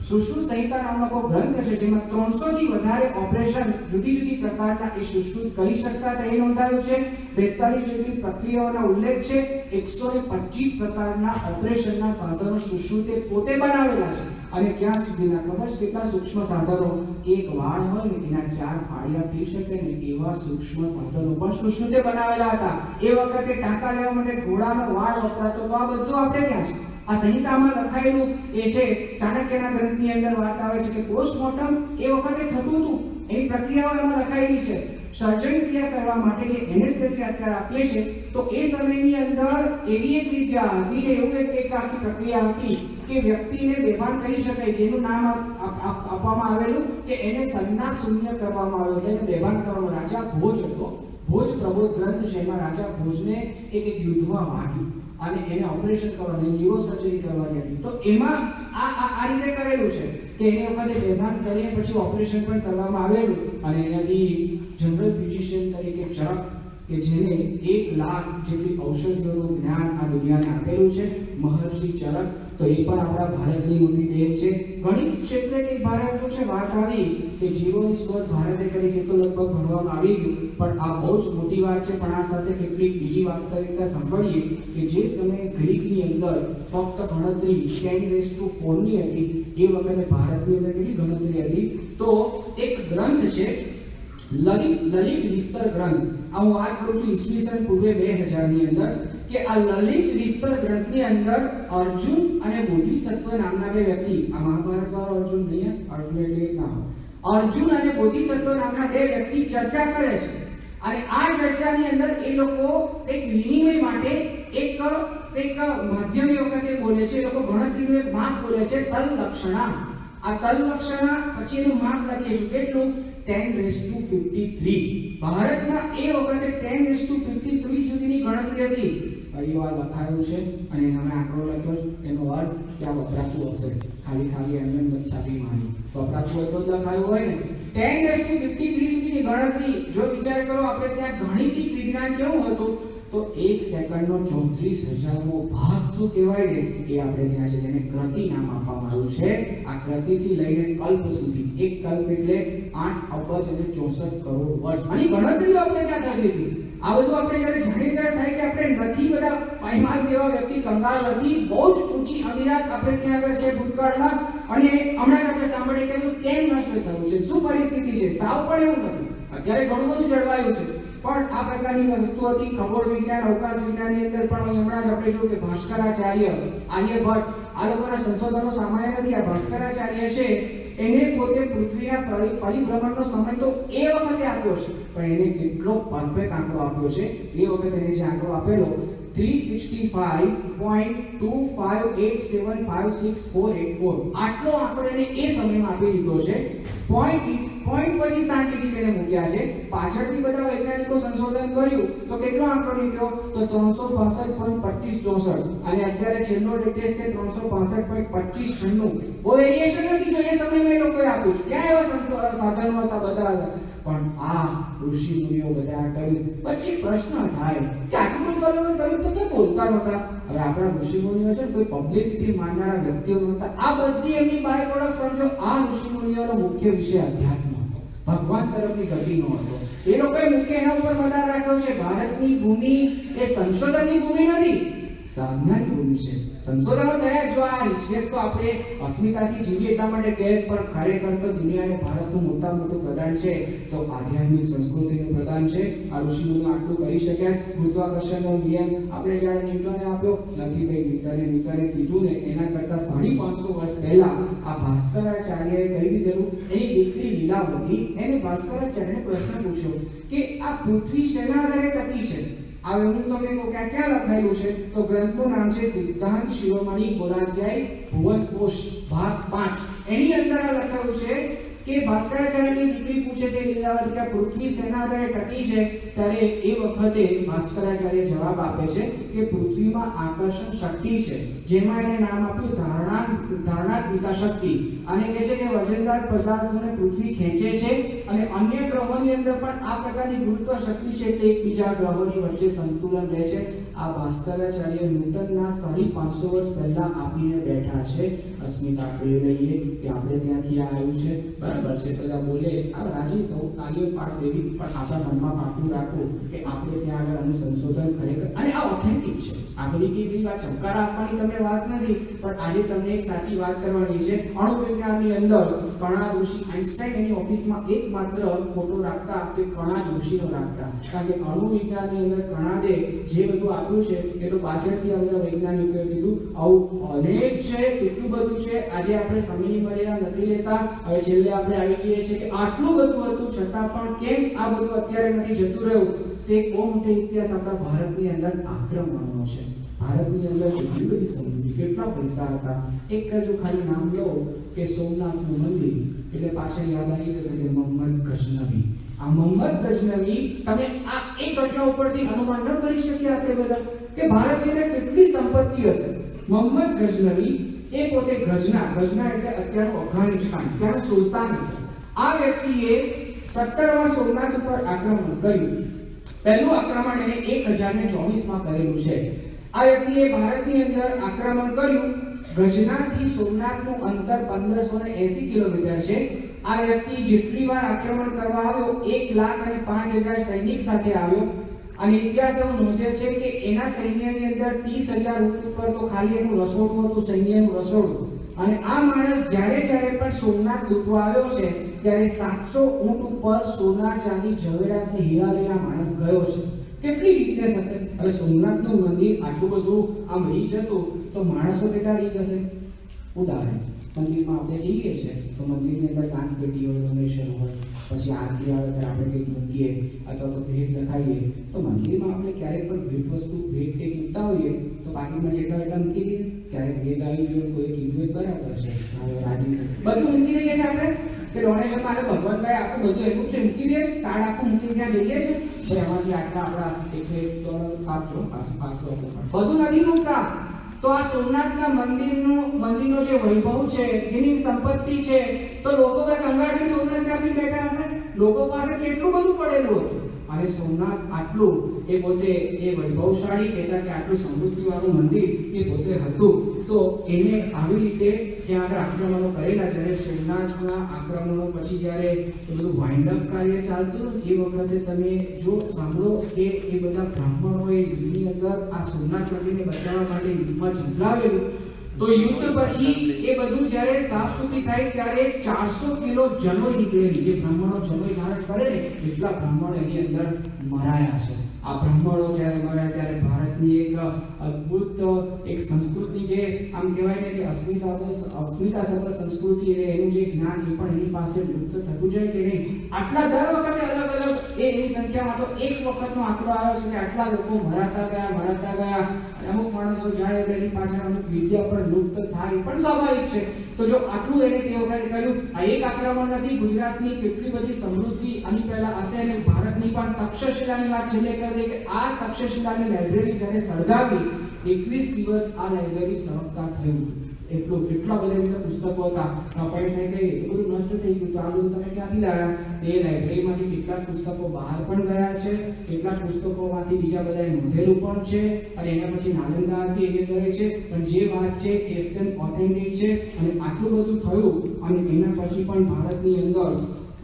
સુશ્રુત સંહિતા નામનો કોઈ ગ્રંથ છે જેમાં 300 થી વધારે ઓપરેશન જુદી જુદી પ્રકારના એ સુશ્રુત કરી શકતા હતા એ નોંધાયું છે. 42 જેટલી પ્રક્રિયાઓનો ઉલ્લેખ છે. 125 પ્રકારના ઓપરેશનના સાધનો સુશ્રુતે પોતે બનાવેલા છે. અને ક્યાં સુધીના ખબર છે કેટલા સૂક્ષ્મ સાધનો? એક વાળ હોય ને એના 4 ફાળિયા થઈ શકે ને એવા સૂક્ષ્મ સાધનો પણ સુશ્રુતે બનાવેલા હતા. એ વખતે ટાંકા લેવા માટે ઘોડાનો વાળ વપરાતો તો આ બધું આપણે ત્યાં છે. આ સંહિતામાં લખાયેલું એ છે. ચાણક્યના ગ્રંથની અંદર વાત આવે છે કે પોસ્ટમોર્ટમ એ વખતે થતું હતું. એની પ્રક્રિયાઓ એમાં લખાયેલી છે. સર્જન ક્રિયા કરવા માટે જે એનેસ્થેસિયા અત્યારે આપીએ છે તો એ સમયની અંદર એવી એક વિદ્યા હતી, એવું એક આખી પ્રક્રિયા હતી કે વ્યક્તિને બેભાન કરી શકાય, જેનું નામ આપવામાં આવેલું કે એને સંજ્ઞા શૂન્ય કરવામાં આવ્યો એટલે એને બેભાન કરવામાં. રાજા ભોજ હતો. ભોજ પ્રબોધ ગ્રંથ છે એમાં રાજા ભોજને એક યુદ્ધમાં વાગ્યું અને એને ઓપરેશન કરવાનું, ન્યુરો સર્જરી કરવાની હતી. તો એમાં આ રીતે કરેલું છે કે એને વખતે બેભાન કરીને પછી ઓપરેશન પણ કરવામાં આવેલું અને એનાથી જનરલ ફિઝિશિયન તરીકે ચરક કે જેને 1 લાખ જેટલી ઔષધિઓનું જ્ઞાન આ દુનિયાને આપેલું છે, મહર્ષિ ચરક. તો એ પણ આપણા ભારતની મોટી દેન છે. ગણિત ક્ષેત્રે એક ભારતનું છે વાત આવી કે જીરોની શોધ ભારતે કરી છે, તો લગભગ ભણવામાં આવી ગયું, પણ આ બહુ જ મોટી વાત છે. પણ આ સાથે કેટલીક બીજી વાસ્તવિકતા સંભાળીએ કે જે સમયે ગ્રીકની અંદર ફક્ત ગણતરી 10⁴ ની હતી, એ વખતે ભારતની અંદર કેટલી ગણતરી હતી? તો એક ગ્રંથ છે લલિત વિસ્તર ગ્રંથ. આ હું વાત કરું છું ઈસવીસન પૂર્વે 2000 ની અંદર, કે આ લલિત વિસ્તર ગ્રંથની અંદર અર્જુન અને બોધિસત્વ નામના બે વ્યક્તિ, આ મહાભારત વાળો અર્જુન નહીં, અર્જુન એટલે ના, અર્જુન અને બોધિસત્વ નામના બે વ્યક્તિ ચર્ચા કરે છે. અને આ ચર્ચાની અંદર એ લોકો એક વિનિમય માટે એક માધ્યમની વખતે બોલે છે. એ લોકો ગણતરીનું એક માપ બોલે છે, તલલક્ષણા. આ તલલક્ષણા પછી એનું માપ લખીશું કેટલું? 10⁵53. ભારતમાં એ વખતે 10⁵53 સુધીની ગણતરી હતી. અહીં આ લખાયું છે અને અમે આંકડો લખ્યો છે, એનો અર્થ કે આ વપરાતું હશે, ખાલી એમને છાપી મારી વપરાતું હોય તો લખાયું હોય ને. 10⁵53 સુધીની ગણતરી જો વિચાર કરો, આપણે ત્યાં ગણિતિક વિજ્ઞાન કેવું હતું? તો 1 સેકન્ડનો 34,000મો ભાગ શું કહેવાય ને, એ આપણે ત્યાં છે, જેને કૃતિ નામ આપવામાં આવ્યું છે. આ કૃતિથી લઈને કલ્પ સુધી, એક કલ્પ એટલે 8 અબજ અને 64 કરોડ વર્ષ. આની ગણતરીઓ આપણે ત્યાં થઈ હતી. આ બધું આપણે જ્યારે જાણીતા થાય કે આપણે નથી બધા પાયમાલ જેવા વ્યક્તિ, કંગાલ નથી, બહુ જ ઊંચી અમીરાત આપણે ત્યાં આગળ છે ભૂતકાળમાં. અને હમણાં આપણે સાંભળીએ કે બધું કેમ નષ્ટ થયું છે, શું પરિસ્થિતિ છે, સાવ પણ એવું નથી. અત્યારે ઘણું બધું જળવાયું છે, પણ આ પ્રકારની વસ્તુ હતી. ખગોળ વિજ્ઞાન, અવકાશ વિજ્ઞાનની અંદર પણ હમણાં જ આપણે જોયું કે ભાસ્કરાચાર્ય, આર્યભટ્ટ, આ લોકોના સંશોધનો સામાન્ય નથી. આ ભાસ્કરાચાર્ય છે એને પોતે પૃથ્વીના પરિભ્રમણનો સમય તો એ વખતે આપ્યો છે, પણ એને કેટલો પરફેક્ટ આંકડો આપ્યો છે. એ વખતે એને જે આંકડો આપેલો 365.258756484, આટલો આંકડો એને એ સમયમાં આપી દીધો છે. પોઈન્ટ પછી સાયન્ટિફિક એને મૂક્યા છે. પાછળથી બધા વૈજ્ઞાનિકો સંશોધન કર્યું તો કેટલો આંકડો નીકળ્યો? તો 362.2564. અને અત્યારે છેલ્લો લેટેસ્ટ છે 365.2596. બહુ વેરિએશન નથી જો એ સમયમાં એ લોકોએ આપ્યું છે. ક્યાં એવા સાધનો હતા? બધા હતા. પણ આ ઋષિ મુનિઓ બધા કર્યું. પછી પ્રશ્ન થાય કે આટલું બધું કર્યું તો કેમ બોલતા નહોતા? હવે આપણા ઋષિ મુનિઓ છે કોઈ પબ્લિસિટી માનનારા વ્યક્તિઓ નહોતા. આ બધી એમની બાય પ્રોડક્ટ સમજો. આ ઋષિ મુનિઓનો મુખ્ય વિષય અધ્યાત્મ હતો, ભગવાન તરફની ગતિનો હતો. એ લોકોએ મુખ્ય એના ઉપર વધાર રાખ્યો છે. ભારતની ભૂમિ એ સંશોધનની ભૂમિ નથી, સાધનાની ભૂમિ છે. સંશોધનો થયા જો આ રિસર્ચ તો આપણે અસ્મિતાથી જીવીએ એટલા માટે કહે, પણ ખરેખર તો દુનિયાને ભારતનું મોટું પ્રદાન છે તો આધ્યાત્મિક સંસ્કૃતિનું પ્રદાન છે. આ ઋષિમુનિઓ આટલું કરી શક્યા. ગુરુત્વાકર્ષણનો નિયમ આપણે જ્યારે ન્યૂટને આપ્યો નથી, ભાઈ ન્યૂટને કીધું ને એના કરતા 550 વર્ષ પહેલા આ ભાસ્કરાચાર્યએ કહી દીધેલું. એની દીકરી લીલાવતી, એને ભાસ્કરાચાર્યને પ્રશ્ન પૂછ્યો કે આ પૃથ્વી શેના આધારે ટકી છે? હવે હું તમને કહું કે ક્યાં લખાયેલું છે? તો ગ્રંથનું નામ છે સિદ્ધાંત શિરોમણી ગોલાધ્યાય ભુવનકોશ ભાગ 5. એની અંદર આ લખાયું છે કે ભાસ્કરાચાર્યની દીકરી પૂછે છે લીલાવતી કે પૃથ્વી શેના આધારે ટકી છે? ત્યારે એ વખતે ભાસ્કરાચાર્ય જવાબ આપે છે કે પૃથ્વીમાં આકર્ષણ શક્તિ છે, જેમાં એને નામ આપ્યું ધારણાત્મિકા શક્તિ. અને કહે છે કે વજનદાર પદાર્થોને પૃથ્વી ખેંચે છે અને અન્ય ગ્રહોની અંદર પણ આ પ્રકારની ગુરુત્વ શક્તિ છે એટલે એકબીજા ગ્રહોની વચ્ચે સંતુલન રહે છે. આ ભાસ્કરાચાર્ય ન્યૂટનના 550 વર્ષ પહેલા આપીને બેઠા છે. અસ્મિતા કહી રહીએ કે આપણે ત્યાંથી આવ્યું છે, બરાબર છે. બધા બોલે આ રાજી થવું, તાલીઓ પાઠ દેવી, પણ આપણા મનમાં પાકું રાખવું કે આપણે ત્યાં આગળ આનું સંશોધન ખરેખર અને આ ઓથેન્ટિક છે. આપણી કેવી વાત ચમકારા આપવાની તમને વાત નથી, પણ આજે તમને એક સાચી વાત કરવાની છે. અણુ વિજ્ઞાનની અંદર કણા ઋષિ આઇન્સ્ટાઈન એની ઓફિસમાં એકમાત્ર ફોટો રાખતા કે કણા ઋષિનો રાખતા, કારણ કે અણુ વિજ્ઞાનની અંદર કણાદે જે બધું આપ્યું છે એ તો પાછળથી આ બધા વૈજ્ઞાનિકોએ કીધું આવું અનેક છે, કેટલું બધું છે. આજે આપણે સમયની મર્યાદા નથી લેતા. હવે છેલ્લે આપણે આવી જઈએ છીએ કે આટલું બધું હતું છતાં પણ કેમ આ બધું અત્યારે નથી જતું રહ્યું? તે બહુ મોટો ઇતિહાસ આપણા ભારતની અંદર આક્રમણનો છે. ભારતની અંદર કેટલી બધી સમૃદ્ધિ, કેટલા પૈસા હતા. એક જો ખાલી નામ લો કે સોમનાથનું મંદિર એટલે પાછળ યાદ આવી જશે કે મોહમ્મદ ગઝનવી. આ મોહમ્મદ ગઝનવી, તમે આ એક ઘટના ઉપરથી અનુમાન ન કરી શકીએ આપણે બધા કે ભારતની અંદર કેટલી સંપત્તિ હશે? મોહમ્મદ ગઝનવી એ પોતે ગઝના એટલે અત્યારનું અફઘાનિસ્તાન, ત્યાંનું સુલતાન. આ વ્યક્તિએ 17મા સોમનાથ ઉપર આક્રમણ કર્યું. પહેલું આક્રમણ એને 1024માં કરેલું છે. આ વ્યક્તિએ ભારતની અંદર આક્રમણ કર્યું. ગઝનાથી સોમનાથનું અંતર 1580 કિલોમીટર છે. આ વ્યક્તિ જેટલી વાર આક્રમણ કરવા આવ્યો 1,05,000 સૈનિક સાથે આવ્યો અને ઇતિહાસ એવું નોંધે છે કે એના સૈન્યની અંદર 30,000 ઊંટ ઉપર તો ખાલી એનું રસોડું હતું, સૈન્યનું રસોડું. અને આ માણસ જ્યારે પણ સોમનાથ લૂંટવા આવ્યો છે ત્યારે 700 ઊંટ ઉપર સોના, ચાંદી, જવેરાત ને હીરા લઈને માણસ ગયો છે. કેટલી વીકનેસ હશે? હવે સોમનાથનું મંદિર આટલું બધું આમ રીચ હતું તો માણસો કેટલા રીચ હશે? ઉદાહરણ, મંદિરમાં આપણે જઈએ છે તો મંદિરની અંદર દાન પેટી હોય, ડોનેશન હોય, પછી આરતી આવે ત્યારે આપણે કંઈક મૂકીએ અથવા તો ભેટ લખાઈએ તો મંદિરમાં આપણે ક્યારેક પણ ભેટ વસ્તુ કંઈક મૂકતા હોઈએ તો બાકીમાં જેટલા મૂકી દઈએ. ક્યારેક ભેટ આવી ગયો, કોઈ કીધું એ બરાબર છે, રાજી બધું મૂકી દઈએ છીએ આપણે કે ડોનેશનમાં આજે ભગવાનભાઈ આખું બધું એટલું છે મૂકી દઈએ, કાર્ડ આખું મૂકી ત્યાં જઈએ છીએ તો એમાંથી આટલા આપણા $101 આપજો, પાછું બધું નથી મૂકતા. તો આ સોમનાથના મંદિરનો જે વૈભવ છે, જેની સંપત્તિ છે, તો લોકો કંગાળથી સોમનાથ ત્યાંથી બેઠા હશે. લોકો પાસે કેટલું બધું પડેલું હતું અને સોમનાથ આટલું એ પોતે એ વૈભવશાળી કહેતા કે આટલું સમૃદ્ધિવાળું મંદિર એ પોતે હતું. તો એને આવી રીતે ત્યાં આગળ આક્રમણો કરેલા. જ્યારે સોમનાથના આક્રમણો પછી જ્યારે એ બધું વાઇન્ડ અપ કાર્ય ચાલતું એ વખતે તમે જો સાંભળો કે એ બધા બ્રાહ્મણોએ યુદ્ધની અંદર આ સોમનાથ મંદિરને બચાવવા માટે યુદ્ધમાં ઝંપલાવેલું. તો યુદ્ધ પછી એ બધું જ્યારે સાફસૂફી થાય ત્યારે 400 કિલો જનોઈ નીકળેલી. જે બ્રાહ્મણો જનોઈ ધારણ કરે ને એટલા બ્રાહ્મણો એની અંદર મરાયા છે. આ બ્રાહ્મણો જ્યારે મર્યા ત્યારે ભારતની એક અદ્ભુત એક સંસ્કૃતિ, જે આમ કહેવાય ને કે અસ્મિતા સભર સંસ્કૃતિ અને એનું જે જ્ઞાન એ પણ એની પાસે લુપ્ત થતું જાય કે નહીં. આટલા દર વખતે અલગ અલગ એની સંખ્યામાં તો એક વખતનો આંકડો આવ્યો છે કે આટલા લોકો મરાતા ગયા. અમુક માણસો જાય એટલે એની પાછળ અમુક વિદ્યા પણ લુપ્ત થાય પણ સ્વાભાવિક છે. તો જો આટલું એને તે વખતે કર્યું, આ એક આક્રમણ નથી, ગુજરાતની કેટલી બધી સમૃદ્ધિ આની પહેલા હશે. અને ભારતની પણ તક્ષશિલાની વાત છેલ્લે કરી દે કે આ તક્ષશિલાની લાઇબ્રેરી જ્યારે સળગાવી 21 દિવસ આ લાઇબ્રેરી સળગતા થયું. એટલા બધા પુસ્તકો હતા. આપણે કઈ બધું નષ્ટ થઈ ગયું તો આ બધું તમે ક્યાંથી લાવ્યા? તે લાઇબ્રેરીમાંથી કેટલાક પુસ્તકો બહાર પણ ગયા છે, કેટલાક પુસ્તકોમાંથી બીજા બધાએ નોંધેલું પણ છે અને એના પછી નાલંદાથી એની અંદર છે. પણ જે વાત છે એ અત્યંત ઓથેન્ટિક છે. અને આટલું બધું થયું અને એના પછી પણ ભારતની અંદર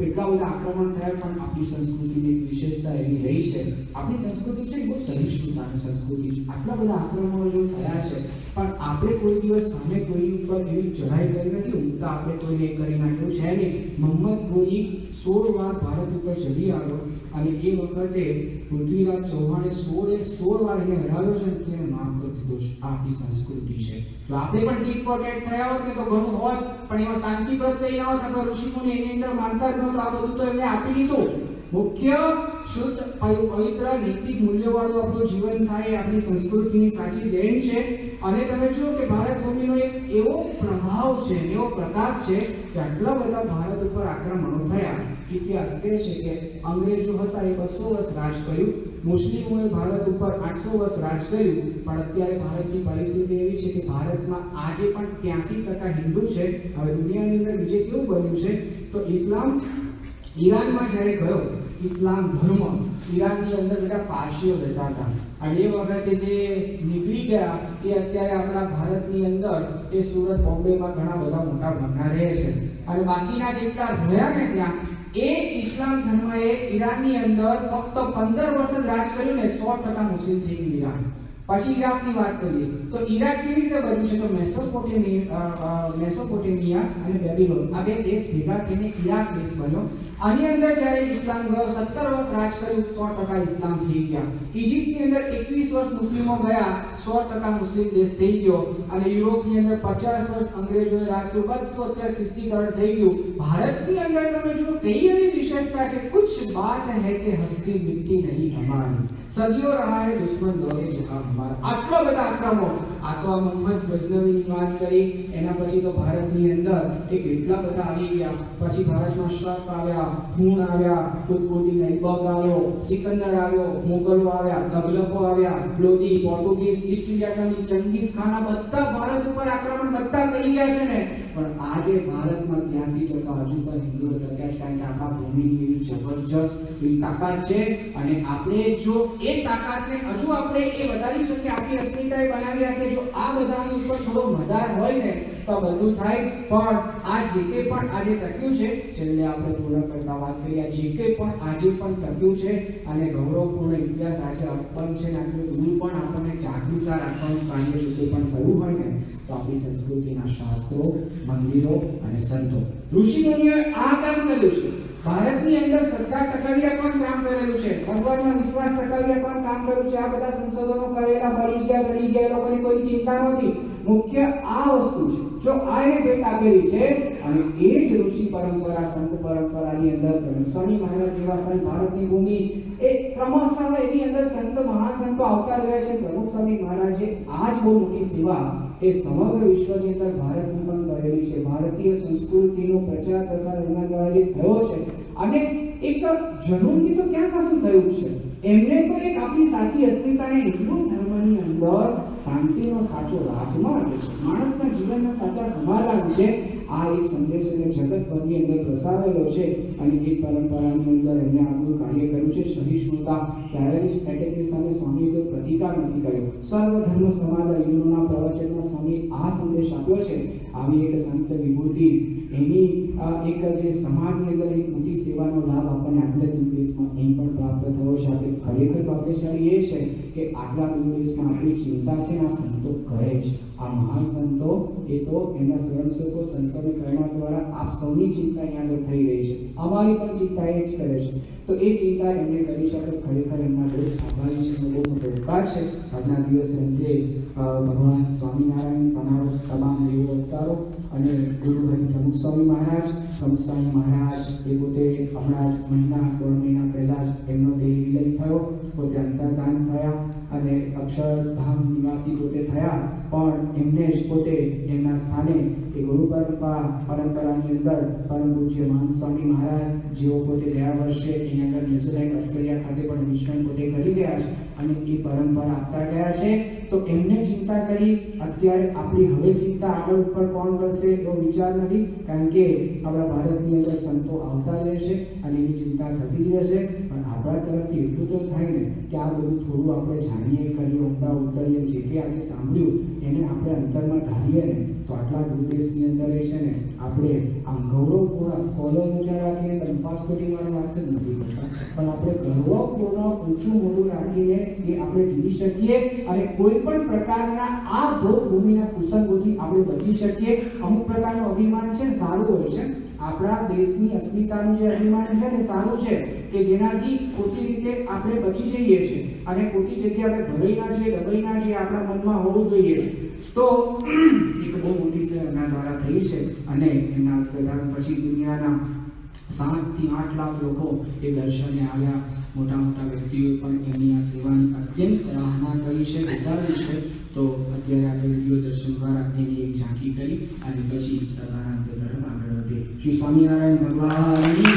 એટલા બધા આક્રમણ થયા પણ આપણી સંસ્કૃતિની વિશેષતા એવી રહી છે. આપણી સંસ્કૃતિ છે એ બહુ સહિષ્ણુતાની સંસ્કૃતિ છે. આટલા બધા આક્રમણો જો થયા છે પણ આપણે કોઈ દિવસ સામે કોઈની ઉપર એવી ચઢાઈ કરી નથી. ઊંઘતા આપણે કોઈને કરી નાખ્યું છે નહીં. મોહમ્મદ ગોરી 16 વાર ભારત ઉપર ચડી આવ્યો અને એ વખતે પૃથ્વીરાજ ચૌહાણે 16 વાર એને હરાવ્યો છે તો એને માફ કરી દીધો છે. આપણી સંસ્કૃતિ છે. જો આપણે પણ ટીટ ફોર ટેટ થયા હોત ને તો ઘણું હોત, પણ એમાં શાંતિ વ્રત લઈ ના હોત અથવા ઋષિમુનિ એની અંદર માનતા જ નહોતો. આ બધું તો એમને આપી દીધું. મુખ્ય શુદ્ધ પવિત્ર નૈતિક મૂલ્યવાળું આપણું જીવન થાય આપણી સંસ્કૃતિની સાચી દેન છે. અને તમે જુઓ કે ભારત ભૂમિનો એક એવો પ્રભાવ છે, એવો પ્રતાપ છે કે આટલા બધા ભારત ઉપર આક્રમણો થયા. ઇતિહાસ કહે છે કે અંગ્રેજો હતા એ 200 વર્ષ રાજ કર્યું, મુસ્લિમોએ ભારત ઉપર 800 વર્ષ રાજ કર્યું. પણ અત્યારે ભારતની પરિસ્થિતિ એવી છે કે ભારતમાં આજે પણ 83% હિન્દુ છે. હવે દુનિયાની અંદર બીજે કેવું બન્યું છે તો ઇસ્લામ ઈરાનમાં જ્યારે ગયો, ઇસ્લામ ધર્મ ઈરાનની અંદર બધા પારસીઓ રહેતા હતા અને એ વખતે જે નીકળી ગયા એ અત્યારે આપણા ભારતની અંદર એ સુરત, બોમ્બેમાં ઘણા બધા મોટા ભાગના રહે છે. અને બાકીના જેટલા રહ્યા ને ત્યાં એ ઇસ્લામ ધર્મએ ઈરાનની અંદર ફક્ત 15 વર્ષ જ રાજ કર્યું ને 100% મુસ્લિમ થઈ ગયું ઈરાન. પછી ઈરાકની વાત કરીએ તો ઈરાક કેવી રીતે બન્યું છે તો મેસોપોટેમિયા અને બેબીલોન આ બે દેશ ભેગા થઈને ઈરાક દેશ બન્યો. આની અંદર જ્યારે ઇસ્લામ ગયો 17 વર્ષ રાજ કર્યું 100% ઇસ્લામ થઈ ગયા. ઇજિપ્તની અંદર 21 વર્ષ મુસ્લિમો ગયા 100% મુસ્લિમ દેશ થઈ ગયો. અને યુરોપની અંદર 50 વર્ષ અંગ્રેજોએ રાજ કર્યું, બધું અત્યારે ખ્રિસ્તીકરણ થઈ ગયું. ભારતની અંદર તમે જો કઈ એવી વિશેષતા છે, કુછ બાત હૈ કે હસ્તી મિટતી નહીં હમારી, સદીઓ રહા હૈ દુશ્મન દોરે જહાં હમારા. આટલા બધા આક્રમણો આ તો આ મોહમ્મદ ગઝનવીની વાત કરી, એના પછી તો ભારતની અંદર એ કેટલા બધા આવી ગયા. પછી ભારતમાં શક આવ્યા, હુણ આવ્યા, કુતુબુદ્દીન ઐબક આવ્યો, સિકંદર આવ્યો, મુગલો આવ્યા, તગલકો આવ્યા, Lodhi, Portuguese, East India Company, Genghis Khan, બધા ભારત ઉપર આક્રમણ બધા કરી ગયા છે ને. પણ આજે ભારતમાં 83% હજુ પણ હિન્દુઓ ટક્યા છે, કારણ કે આપણા ભૂમિની એવી જબરજસ્ત એવી તાકાત છે. અને આપણે જો એ તાકાતને હજુ આપણે એ વધારી શકીએ, આપણી અસ્મિતાએ બનાવી રાખીએ, જો આ બધાની ઉપર થોડો મદાર હોય ને તો બધું થાય. પણ આ જે કે પણ આજે ટક્યું છે, છેલ્લે આપણે પૂર્ણ કરતા વાત કરીએ, જે કે પણ આજે પણ ટક્યું છે અને ગૌરવપૂર્ણ ઇતિહાસ આજે અર્પણ છે. આટલું દૂર પણ આપણને જાગૃતતા રાખવાનું કાર્ય જો તે પણ કરવું હોય ને તો આપણી સંસ્કૃતિના શાસ્ત્રો, મંદિરો અને સંતો, ઋષિમુનિઓએ આ કામ કર્યું છે. ભારતની અંદર સરકાર ટકાવી રાખવાનું કામ કરેલું છે, ભગવાનમાં વિશ્વાસ ટકાવી રાખવાનું કામ કર્યું છે. આ બધા સંશોધનો કરેલા, બળી ગયા લોકોની કોઈ ચિંતા નહોતી. મુખ્ય આ વસ્તુ છે, જો આને ભેટ આપેલી છે અને એ જ ઋષિ પરંપરા, સંત પરંપરાની અંદર સ્વામી મહારાજ જેવા સંત, ભારતની ભૂમિ એ ક્રમશઃ એની અંદર સંત, મહાન સંતો આવતા રહ્યા છે. પ્રમુખ સ્વામી મહારાજે આ જ બહુ મોટી સેવા એ સમગ્ર વિશ્વની અંદર ભારતની પણ કરેલી છે. ભારતીય સંસ્કૃતિનો પ્રચાર પ્રસાર એમના દ્વારા જે થયો છે અને એક જનૂનથી તો ક્યાં કશું થયું છે, એમને તો એક આપણી સાચી અસ્મિતાને હિન્દુ ધર્મની અંદર શાંતિનો સાચો રાજમાર્ગ છે, માણસના જીવનના સાચા સમાધાન છે. આ એક સંદેશ એને જગતભરની અંદર પ્રસારેલો છે અને એ પરંપરાની અંદર એમને આગળ કાર્ય કર્યું છે. સહિષ્ણુતા, ટેરરિસ્ટ એટેકની સામે સ્વામીએ કોઈ પ્રતિકાર નથી કર્યો. સર્વધર્મ સમાધાન યુનોના પ્રવચનમાં સ્વામી આ સંદેશ આપ્યો છે. આવી એક સંત વિભૂતિ એની એક જે સમાજની અંદર એક મોટી સેવાનો લાભ આપણને આટલા દેશમાં એમ પણ પ્રાપ્ત થયો છે. આપણે ખરેખર ભાગ્યશાળી એ છે કે આટલા દેશમાં આપણી ચિંતા છે આ સંતો કરે છે. આ મહાન સંતો એ તો એમના સ્વયંસેવકો સંતોને કહેવા દ્વારા આપ સૌની ચિંતા અહીંયા આગળ થઈ રહી છે, અમારી પણ ચિંતા એ જ કરે છે. તો એ ચિંતા એમને કરી શકે, ખરેખર એમના બહુ આભારી છે, બહુ મોટો ઉપકાર છે. આજના દિવસે અંતે ભગવાન સ્વામિનારાયણ, તમામ દેવો અવતારો અને ગુરુ હરિ પ્રમુખ સ્વામી મહારાજ, એ પોતે હમણાં જ દોઢ મહિના પહેલા જ એમનો દેહ વિલય થયો, પોતે અંતર્ધાન થયા અને અક્ષરધામ નિવાસી પોતે થયા. પણ એમને જ પોતે એમના સ્થાને એ ગુરુ પરંપરાની અંદર પરમ પૂજ્ય મહંત સ્વામી મહારાજ જેઓ પોતે ગયા વર્ષે અહીંયા આગળ ન્યુઝીલેન્ડ, ઓસ્ટ્રેલિયા ખાતે પણ મિશન પોતે કરી ગયા છે અને એ પરંપરા આપતા ગયા છે. તો એમને ચિંતા કરી. અત્યારે આપણી હવે ચિંતા આગળ ઉપર કોણ કરશે એવો વિચાર નથી, કારણ કે આપણા ભારતની અંદર સંતો આવતા રહેશે અને એની ચિંતા થતી રહેશે. પણ આપણા તરફથી એટલું તો થાય ને કે આ બધું થોડું આપણે જાણીએ, કરીએ, ઊંડા ઉતરીએ, જે કંઈ આપણે સાંભળ્યું એને આપણે અંતરમાં ધારીએ ને તો આટલા દૂર દેશની અંદર એ છે ને આપણે આમ ગૌરવપૂર્ણ કોલર ઊંચા રાખીને કંપાસકોટીવાળી વાત જ નથી કરતા, પણ આપણે ગૌરવપૂર્ણ ઊંચું મોટું રાખીને એ આપણે જીવી શકીએ અને કોઈ પણ પ્રકારના આ ભોગભૂમિના કુસંગોથી આપણે બચી શકીએ. અમુક પ્રકારનું અભિમાન છે ને સારું હોય છે, આપણા દેશની અસ્મિતાનું જે અભિમાન છે ને સારું છે કે જેનાથી ખોટી રીતે આપણે બચી જઈએ છીએ અને ખોટી જગ્યાએ આપણે ભરાઈ ના છીએ, દબાઈ ના છીએ, આપણા મનમાં હોવું જોઈએ. તો એક બહુ મોટી સેવા એમના દ્વારા થઈ છે અને એમના અંતર્ધાન પછી દુનિયાના 7 થી 8 લાખ લોકો એ દર્શને આવ્યા. મોટા મોટા વ્યક્તિઓએ પણ એમની આ સેવાની અત્યંત સરાહના કરી છે, વધારી છે. તો અત્યારે આપણે વિડીયો દર્શન દ્વારા એની એક ઝાંખી કરી અને પછી સભાના અંત તરફ આગળ વધીએ. શ્રી સ્વામિનારાયણ ભગવાનની